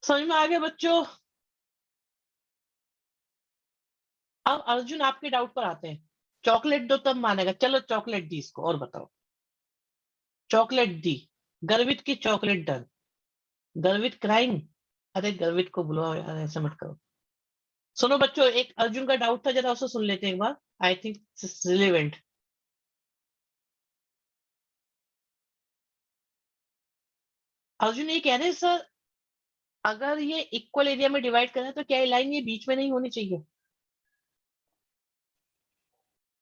समझ में आ गया बच्चों? अब अर्जुन आपके डाउट पर आते हैं। चॉकलेट दो तब मानेगा, चलो चॉकलेट दी इसको, और बताओ। चॉकलेट दी, गर्वित की चॉकलेट डन, गर्वित क्राइम। अरे गर्वित को बुलाओ यार, ऐसा मत करो। सुनो बच्चों, एक अर्जुन का डाउट था, जरा उसे सुन लेते हैं एक बार, आई थिंक रिलेवेंट। अर्जुन ये कह रहे हैं सर, अगर ये इक्वल एरिया में डिवाइड करें तो क्या ये लाइन ये बीच में नहीं होनी चाहिए?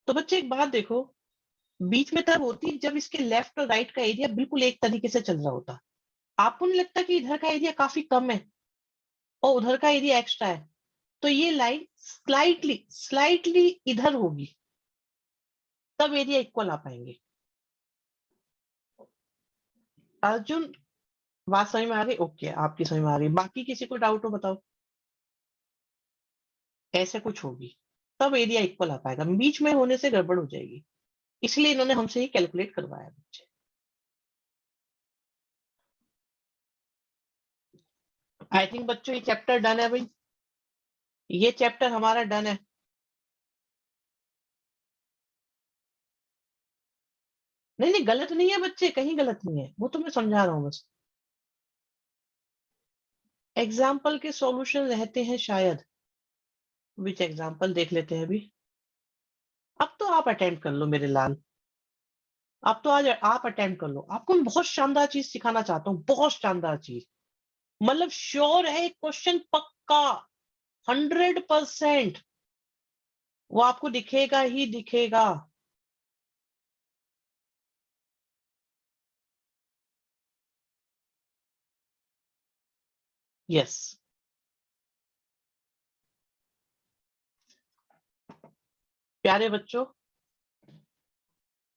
तो बच्चे एक बात देखो, बीच में तब होती है जब इसके लेफ्ट और राइट का एरिया बिल्कुल एक तरीके से चल रहा होता। आपको नहीं लगता कि इधर का एरिया काफी कम है और उधर का एरिया एक्स्ट्रा है, तो ये लाइन स्लाइटली स्लाइटली इधर होगी, तब एरिया इक्वल आ पाएंगे। अर्जुन बात समझ में आ गई? ओके, आपकी समझ में आ गई, बाकी किसी को डाउट हो बताओ। ऐसे कुछ होगी तब एरिया इक्वल आ पाएगा, बीच में होने से गड़बड़ हो जाएगी, इसलिए इन्होंने हमसे ही कैलकुलेट करवाया बच्चे। आई थिंक बच्चों ये चैप्टर डन है भाई, ये चैप्टर हमारा डन है। नहीं नहीं, गलत नहीं है बच्चे, कहीं गलत नहीं है, वो तो मैं समझा रहा हूँ बस। एग्जाम्पल के सॉल्यूशन रहते हैं शायद, विच एग्जाम्पल देख लेते हैं अभी। अब तो आप अटेम्प्ट कर लो मेरे लाल, अब तो आज आप अटेम्प्ट कर लो, आपको मैं बहुत शानदार चीज सिखाना चाहता हूँ, बहुत शानदार चीज। मतलब श्योर है क्वेश्चन पक्का, 100%, वो आपको दिखेगा ही दिखेगा। यस, प्यारे बच्चों,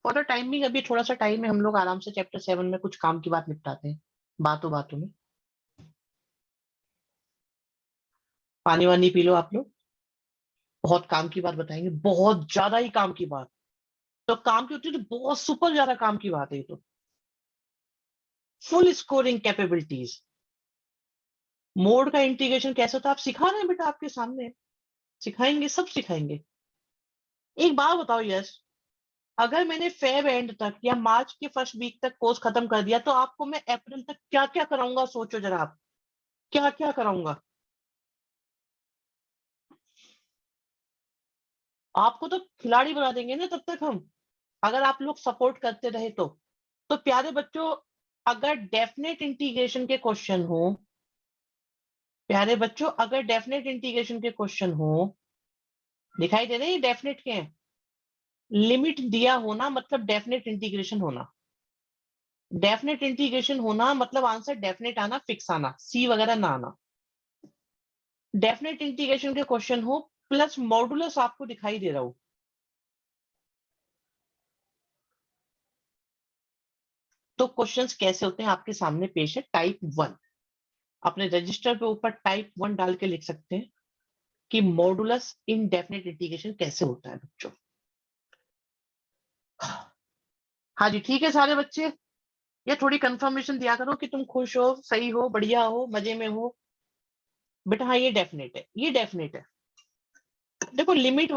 फॉर द टाइमिंग अभी थोड़ा सा टाइम है, हम लोग आराम से चैप्टर 7 में कुछ काम की बात निपटाते हैं, बातों बातों में। पानी वानी पी लो आप लोग, बहुत काम की बात बताएंगे, बहुत ज्यादा ही काम की बात। तो काम की होती है तो बहुत सुपर ज्यादा काम की बात है ये तो, फुल स्कोरिंग कैपेबिलिटीज। मोड का इंटीग्रेशन कैसे होता है आप सिखा रहे हैं बेटा, आपके सामने सिखाएंगे, सब सिखाएंगे। एक बात बताओ यस, अगर मैंने फेब एंड तक या मार्च के फर्स्ट वीक तक कोर्स खत्म कर दिया, तो आपको मैं अप्रैल तक क्या क्या कराऊंगा, सोचो जरा आप, क्या क्या कराऊंगा। आपको तो खिलाड़ी बना देंगे ना तब तक हम, अगर आप लोग सपोर्ट करते रहे तो प्यारे बच्चों, अगर डेफिनेट इंटीग्रेशन के क्वेश्चन हो, प्यारे बच्चों अगर डेफिनेट इंटीग्रेशन के क्वेश्चन हो, दिखाई दे रहे हैं डेफिनेट के हैं, लिमिट दिया होना मतलब डेफिनेट इंटीग्रेशन होना, डेफिनेट इंटीग्रेशन होना मतलब आंसर डेफिनेट आना, फिक्स आना, सी वगैरह ना आना। डेफिनेट इंटीग्रेशन के क्वेश्चन हो प्लस मॉडुलस आपको दिखाई दे रहा हो, तो क्वेश्चंस कैसे होते हैं आपके सामने पेश है, टाइप 1। अपने रजिस्टर पे ऊपर टाइप 1 डाल के लिख सकते हैं कि मॉडुलस इनडेफिनेट इंटीग्रेशन कैसे होता है बच्चों। हाँ जी ठीक है सारे बच्चे, ये थोड़ी कंफर्मेशन दिया करो कि तुम खुश हो, सही हो, बढ़िया हो, मजे में हो। बेटा हाँ ये डेफिनेट है, ये डेफिनेट है। देखो लिमिट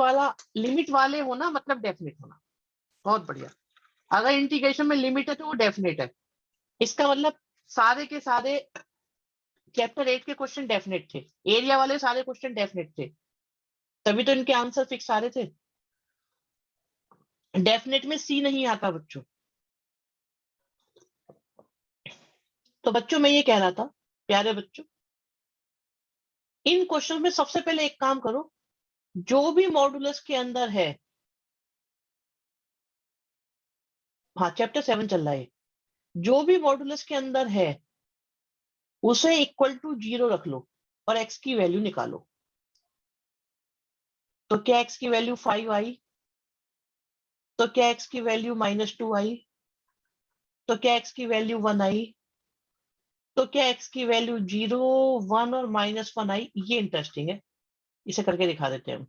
वाले हो ना मतलब डेफिनेट होना, बहुत बढ़िया। अगर इंटीग्रेशन में लिमिट है तो वो डेफिनेट है, इसका मतलब सारे के सारे चैप्टर 8 के क्वेश्चन डेफिनेट थे, एरिया वाले सारे क्वेश्चन डेफिनेट थे, तभी तो इनके आंसर फिक्स आ रहे थे। डेफिनेट में सी नहीं आता बच्चों। तो बच्चों मैं ये कह रहा था, प्यारे बच्चों, इन क्वेश्चन में सबसे पहले एक काम करो, जो भी मॉडुलस के अंदर है, हाँ चैप्टर 7 चल रहा है, जो भी मॉडुलस के अंदर है उसे इक्वल टू 0 रख लो और x की वैल्यू निकालो। तो क्या x की वैल्यू 5 आई? तो क्या x की वैल्यू -2 आई? तो क्या x की वैल्यू 1 आई? तो क्या x की वैल्यू 0, 1 और -1 आई? ये इंटरेस्टिंग है, इसे करके दिखा देते हैं हम।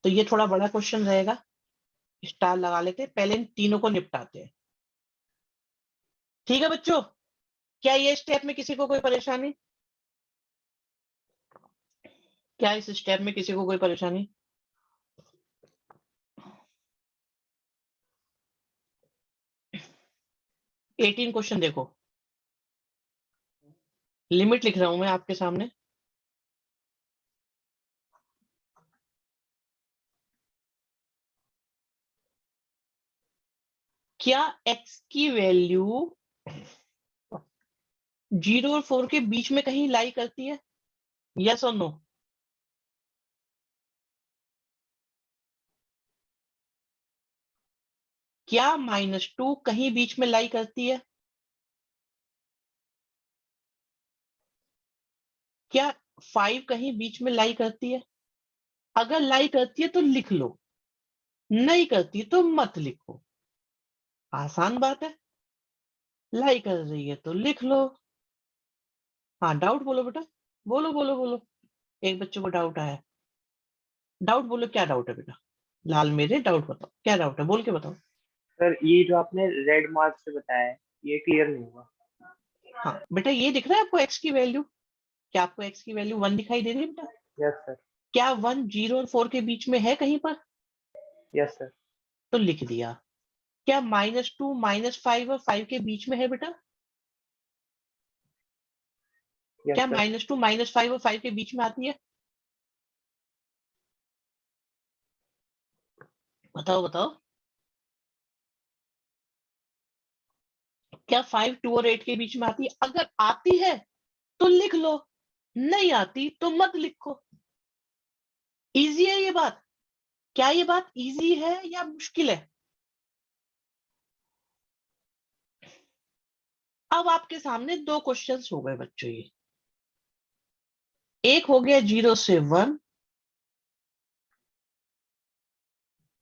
तो ये थोड़ा बड़ा क्वेश्चन रहेगा, स्टार लगा लेते हैं, पहले इन तीनों को निपटाते हैं। ठीक है बच्चों, क्या ये स्टेप में किसी को कोई परेशानी? क्या इस स्टेप में किसी को कोई परेशानी? एटीन क्वेश्चन देखो, लिमिट लिख रहा हूं मैं आपके सामने। क्या x की वैल्यू 0 और 4 के बीच में कहीं लाई करती है? यस और नो? क्या -2 कहीं बीच में लाई करती है? क्या 5 कहीं बीच में लाई करती है? अगर लाई करती है तो लिख लो, नहीं करती तो मत लिखो। आसान बात है, लाई कर रही है तो लिख लो। हाँ डाउट बोलो बेटा, बोलो बोलो बोलो। एक बच्चे को डाउट आया, डाउट बोलो, क्या डाउट है बेटा? लाल मेरे डाउट बताओ, क्या डाउट है, बोल के बताओ। सर ये जो आपने रेड मार्क से बताया है ये क्लियर नहीं हुआ। हाँ बेटा, ये दिख रहा है आपको x की वैल्यू? क्या आपको x की वैल्यू 1 दिखाई दे रही है बेटा? Yes sir. क्या 1 0 और 4 के बीच में है कहीं पर? Yes sir. तो लिख दिया। क्या -2 -5 और 5 के बीच में है बेटा? यस क्या सर। -2 -5 और 5 के बीच में आती है? बताओ बताओ। क्या 5 2 और 8 के बीच में आती है? अगर आती है तो लिख लो, नहीं आती तो मत लिखो। इजी है ये बात? क्या ये बात इजी है या मुश्किल है? अब आपके सामने दो क्वेश्चंस हो गए बच्चों, ये एक हो गया 0 से 1,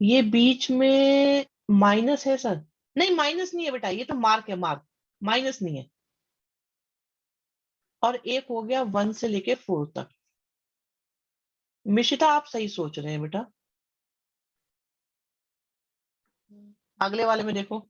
ये बीच में माइनस है सर? नहीं माइनस नहीं है बेटा, ये तो मार्क है, मार्क, माइनस नहीं है। और एक हो गया 1 से लेके 4 तक। मिशिता आप सही सोच रहे हैं बेटा, अगले वाले में देखो।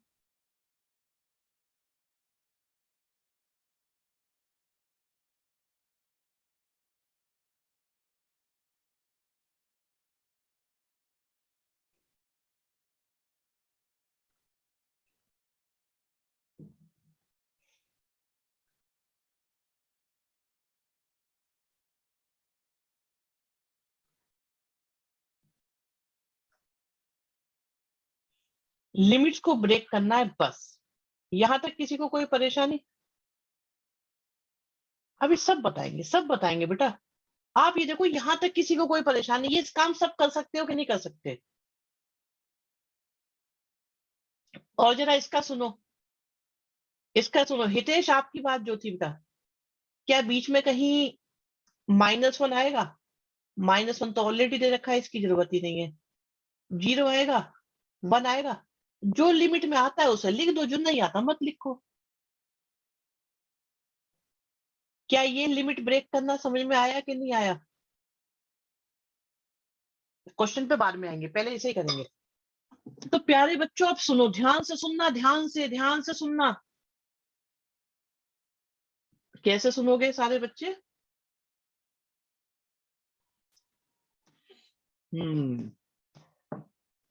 लिमिट्स को ब्रेक करना है बस, यहां तक किसी को कोई परेशानी? अभी सब बताएंगे, सब बताएंगे बेटा। आप ये देखो, यहां तक किसी को कोई परेशानी? ये काम सब कर सकते हो कि नहीं कर सकते? और जरा इसका सुनो, इसका सुनो हितेश, आपकी बात जो थी बेटा, क्या बीच में कहीं -1 आएगा? -1 तो ऑलरेडी दे रखा है, इसकी जरूरत ही नहीं है। 0 आएगा, 1 आएगा, जो लिमिट में आता है उसे लिख दो, जो नहीं आता मत लिखो। क्या ये लिमिट ब्रेक करना समझ में आया कि नहीं आया? क्वेश्चन पे बाद में आएंगे, पहले इसे ही करेंगे। तो प्यारे बच्चों अब सुनो, ध्यान से सुनना, ध्यान से सुनना। कैसे सुनोगे सारे बच्चे?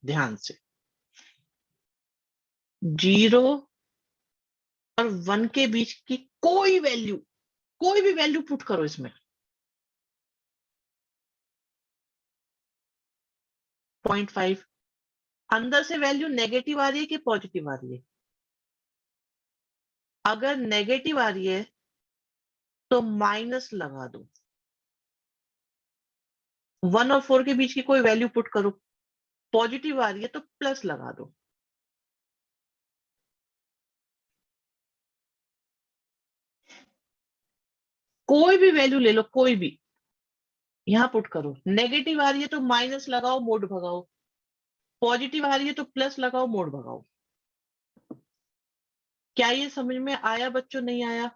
ध्यान से। 0 और 1 के बीच की कोई भी वैल्यू पुट करो इसमें। 0.5 अंदर से वैल्यू नेगेटिव आ रही है कि पॉजिटिव आ रही है? अगर नेगेटिव आ रही है तो माइनस लगा दो। 1 और 4 के बीच की कोई वैल्यू पुट करो, पॉजिटिव आ रही है तो प्लस लगा दो। कोई भी वैल्यू ले लो, कोई भी, यहां पुट करो। नेगेटिव आ रही है तो माइनस लगाओ, मोड भगाओ। पॉजिटिव आ रही है तो प्लस लगाओ, मोड भगाओ। क्या ये समझ में आया बच्चों, नहीं आया?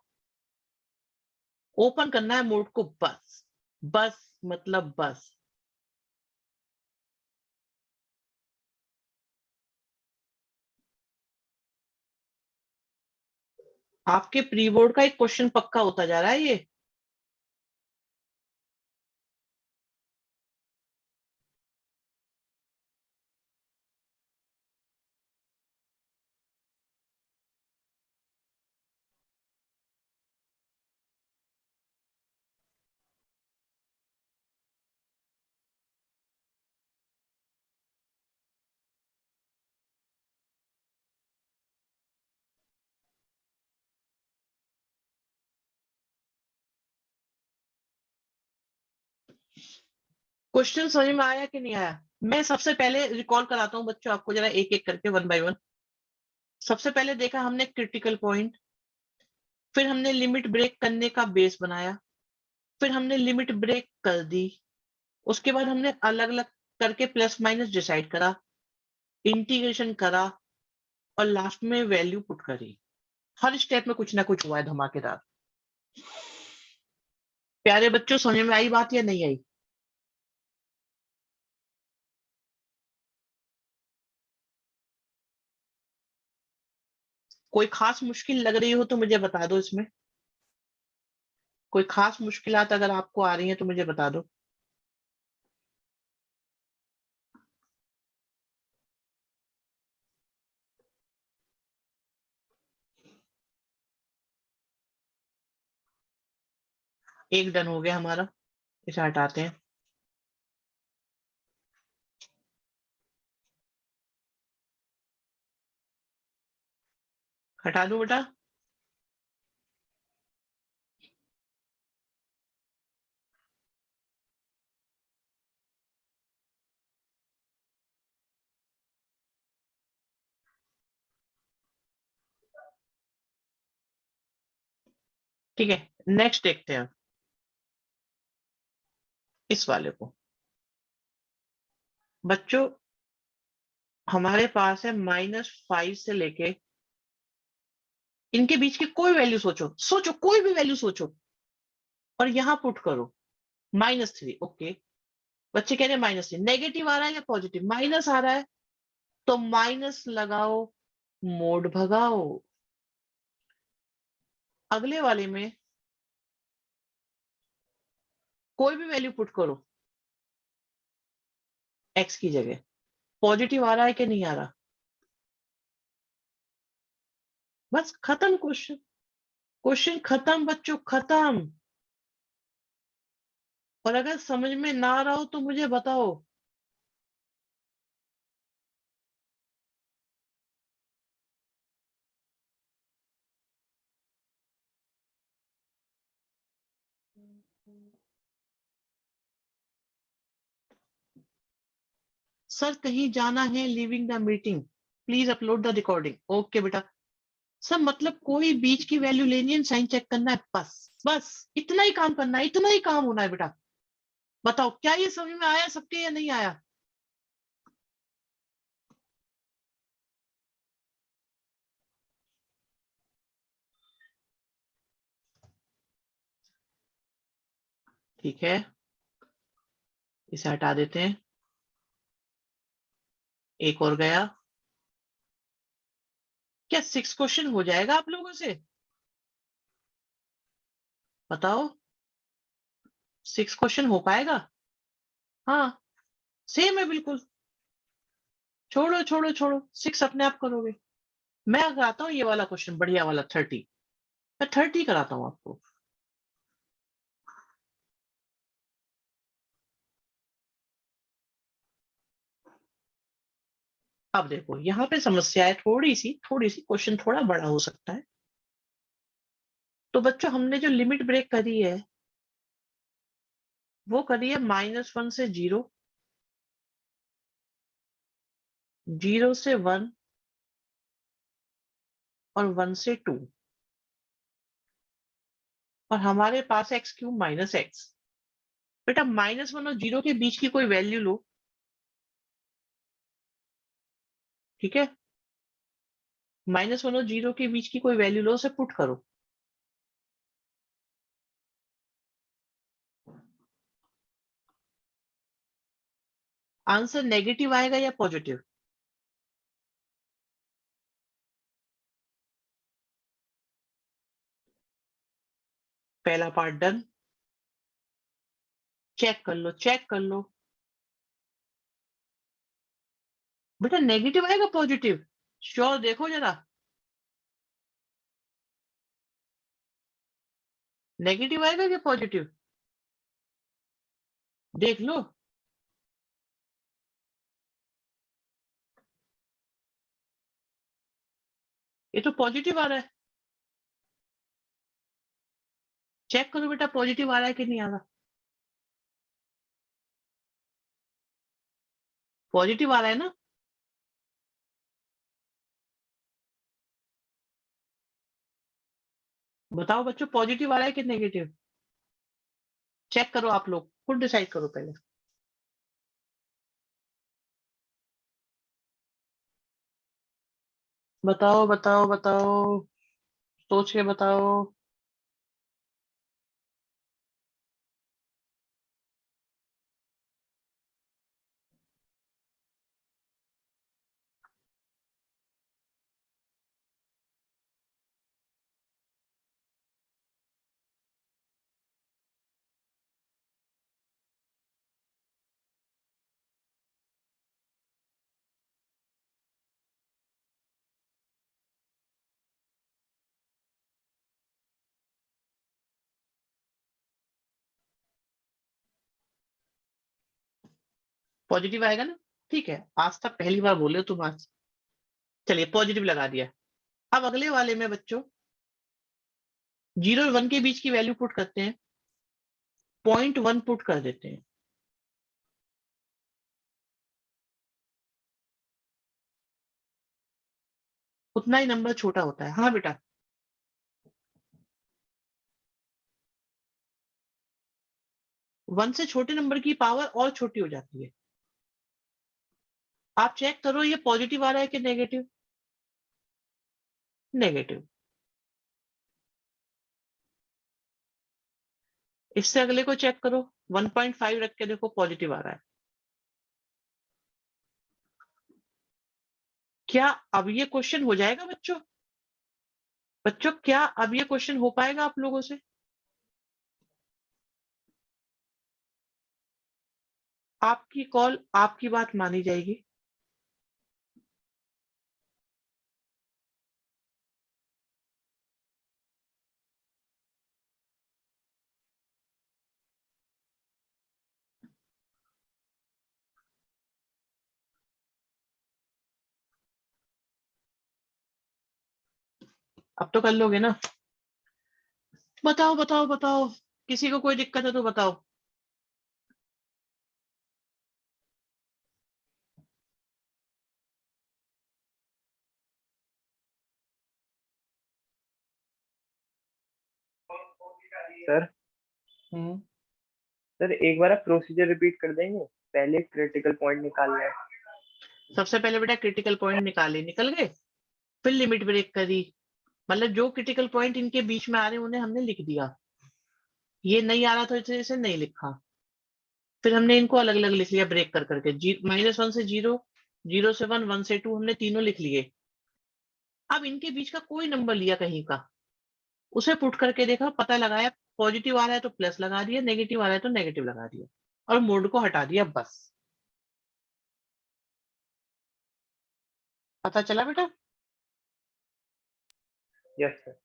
ओपन करना है मोड को, बस। बस मतलब बस। आपके प्री बोर्ड का एक क्वेश्चन पक्का होता जा रहा है ये। क्वेश्चन समझ में आया कि नहीं आया? मैं सबसे पहले रिकॉल कराता हूं बच्चों आपको, जरा एक एक करके, 1 बाय 1। सबसे पहले देखा हमने क्रिटिकल पॉइंट, फिर हमने लिमिट ब्रेक करने का बेस बनाया, फिर हमने लिमिट ब्रेक कर दी, उसके बाद हमने अलग अलग करके प्लस माइनस डिसाइड करा, इंटीग्रेशन करा, और लास्ट में वैल्यू पुट करी। हर स्टेप में कुछ ना कुछ हुआ है धमाकेदार। प्यारे बच्चों, समझ में आई बात या नहीं आई? कोई खास मुश्किल लग रही हो तो मुझे बता दो इसमें। कोई खास मुश्किलात अगर आपको आ रही हैं तो मुझे बता दो। एक डन हो गया हमारा, इसे हटाते हैं। हटा दो बेटा। ठीक है, नेक्स्ट देखते हैं इस वाले को। बच्चों, हमारे पास है -5 से लेके, इनके बीच की कोई वैल्यू सोचो, सोचो कोई भी वैल्यू सोचो, और यहां पुट करो। -3, ओके। बच्चे कह रहे हैं -3 नेगेटिव आ रहा है या पॉजिटिव? माइनस आ रहा है तो माइनस लगाओ, मोड भगाओ। अगले वाले में कोई भी वैल्यू पुट करो एक्स की जगह। पॉजिटिव आ रहा है कि नहीं आ रहा? बस खत्म क्वेश्चन। क्वेश्चन खत्म बच्चों, खत्म। और अगर समझ में ना आ रहा हो तो मुझे बताओ। सर कहीं जाना है, leaving the meeting, please upload the recording. Okay बेटा। सर मतलब कोई बीच की वैल्यू लेनी है, साइन चेक करना है, बस। बस इतना ही काम करना है, इतना ही काम होना है बेटा। बताओ क्या ये समझ में आया सबके या नहीं आया? ठीक है, इसे हटा देते हैं। एक और गया। क्या 6 क्वेश्चन हो जाएगा आप लोगों से? बताओ, 6 क्वेश्चन हो पाएगा? हाँ, सेम है बिल्कुल। छोड़ो छोड़ो छोड़ो, 6 अपने आप करोगे। मैं कराता हूँ ये वाला क्वेश्चन, बढ़िया वाला 30। मैं 30 कराता हूँ आपको। अब देखो यहाँ पे समस्या है थोड़ी सी क्वेश्चन थोड़ा बड़ा हो सकता है। तो बच्चों हमने जो लिमिट ब्रेक करी है वो करी है -1 से 0, 0 से 1 और 1 से 2। और हमारे पास x³ - x। बेटा -1 और 0 के बीच की कोई वैल्यू लो, ठीक है। -1 और 0 के बीच की कोई वैल्यू लो, उसे पुट करो। आंसर नेगेटिव आएगा या पॉजिटिव? पहला पार्ट डन। चेक कर लो, चेक कर लो। बेटा नेगेटिव आएगा पॉजिटिव? श्योर, देखो जरा। नेगेटिव आएगा कि पॉजिटिव? देख लो। ये तो पॉजिटिव आ रहा है। चेक करो बेटा पॉजिटिव आ रहा है कि नहीं आ रहा। पॉजिटिव आ रहा है ना? बताओ बच्चों, पॉजिटिव आ रहा है कि नेगेटिव? चेक करो, आप लोग खुद डिसाइड करो पहले। बताओ बताओ बताओ, सोच के बताओ। पॉजिटिव आएगा ना? ठीक है, आज तक पहली बार बोले हो तुम आज। चलिए पॉजिटिव लगा दिया। अब अगले वाले में बच्चों 0 और 1 के बीच की वैल्यू पुट करते हैं। 0.1 पुट कर देते हैं। उतना ही नंबर छोटा होता है। हाँ बेटा। 1 से छोटे नंबर की पावर और छोटी हो जाती है। आप चेक करो ये पॉजिटिव आ रहा है कि नेगेटिव? नेगेटिव। इससे अगले को चेक करो, 1.5 रख के देखो पॉजिटिव आ रहा है। क्या अब ये क्वेश्चन हो जाएगा बच्चों? बच्चों क्या अब ये क्वेश्चन हो पाएगा आप लोगों से? आपकी कॉल, आपकी बात मानी जाएगी। अब तो कर लोगे ना? बताओ बताओ बताओ, किसी को कोई दिक्कत है तो बताओ। सर हम्म। सर एक बार आप प्रोसीजर रिपीट कर देंगे? पहले क्रिटिकल पॉइंट निकालना है। सबसे पहले बेटा क्रिटिकल पॉइंट निकाले, निकल गए। फिर लिमिट ब्रेक करी, मतलब जो क्रिटिकल पॉइंट इनके बीच में आ रहे हैं उन्हें हमने लिख दिया। ये नहीं आ रहा तो इसे नहीं लिखा। फिर हमने इनको अलग अलग लिख लिया ब्रेक कर करके। -1 से 0, 0 से 1, 1 से 2 हमने तीनों लिख लिए। अब इनके बीच का कोई नंबर लिया कहीं का, उसे पुट करके देखा, पता लगाया। पॉजिटिव आ रहा है तो प्लस लगा दिया, नेगेटिव आ रहा है तो नेगेटिव लगा दिया, और मोड को हटा दिया, बस। पता चला बेटा? Yes sir.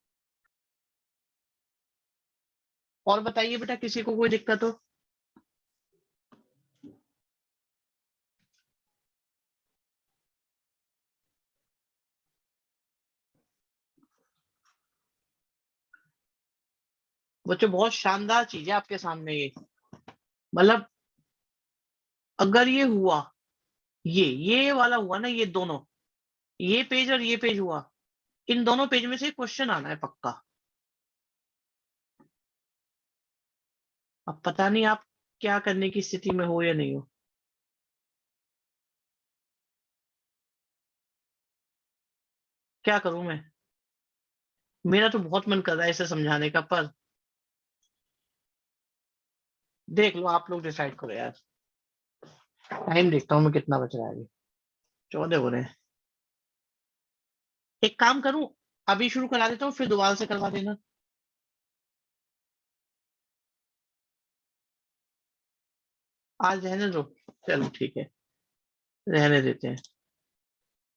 और बताइए बेटा, किसी को कोई दिक्कत हो? बच्चों बहुत शानदार चीज है आपके सामने ये। मतलब अगर ये हुआ, ये वाला हुआ ना, ये दोनों, ये पेज और ये पेज हुआ, इन दोनों पेज में से क्वेश्चन आना है पक्का। अब पता नहीं आप क्या करने की स्थिति में हो या नहीं हो। क्या करूं मैं? मेरा तो बहुत मन कर रहा है इसे समझाने का, पर देख लो, आप लोग डिसाइड करो यार। टाइम देखता हूँ मैं कितना बच रहा है अभी। 14 हो रहे हैं। एक काम करूं, अभी शुरू करा देता हूँ, फिर दोबारा से करवा देना। आज रहने दो, चलो ठीक है, रहने देते हैं।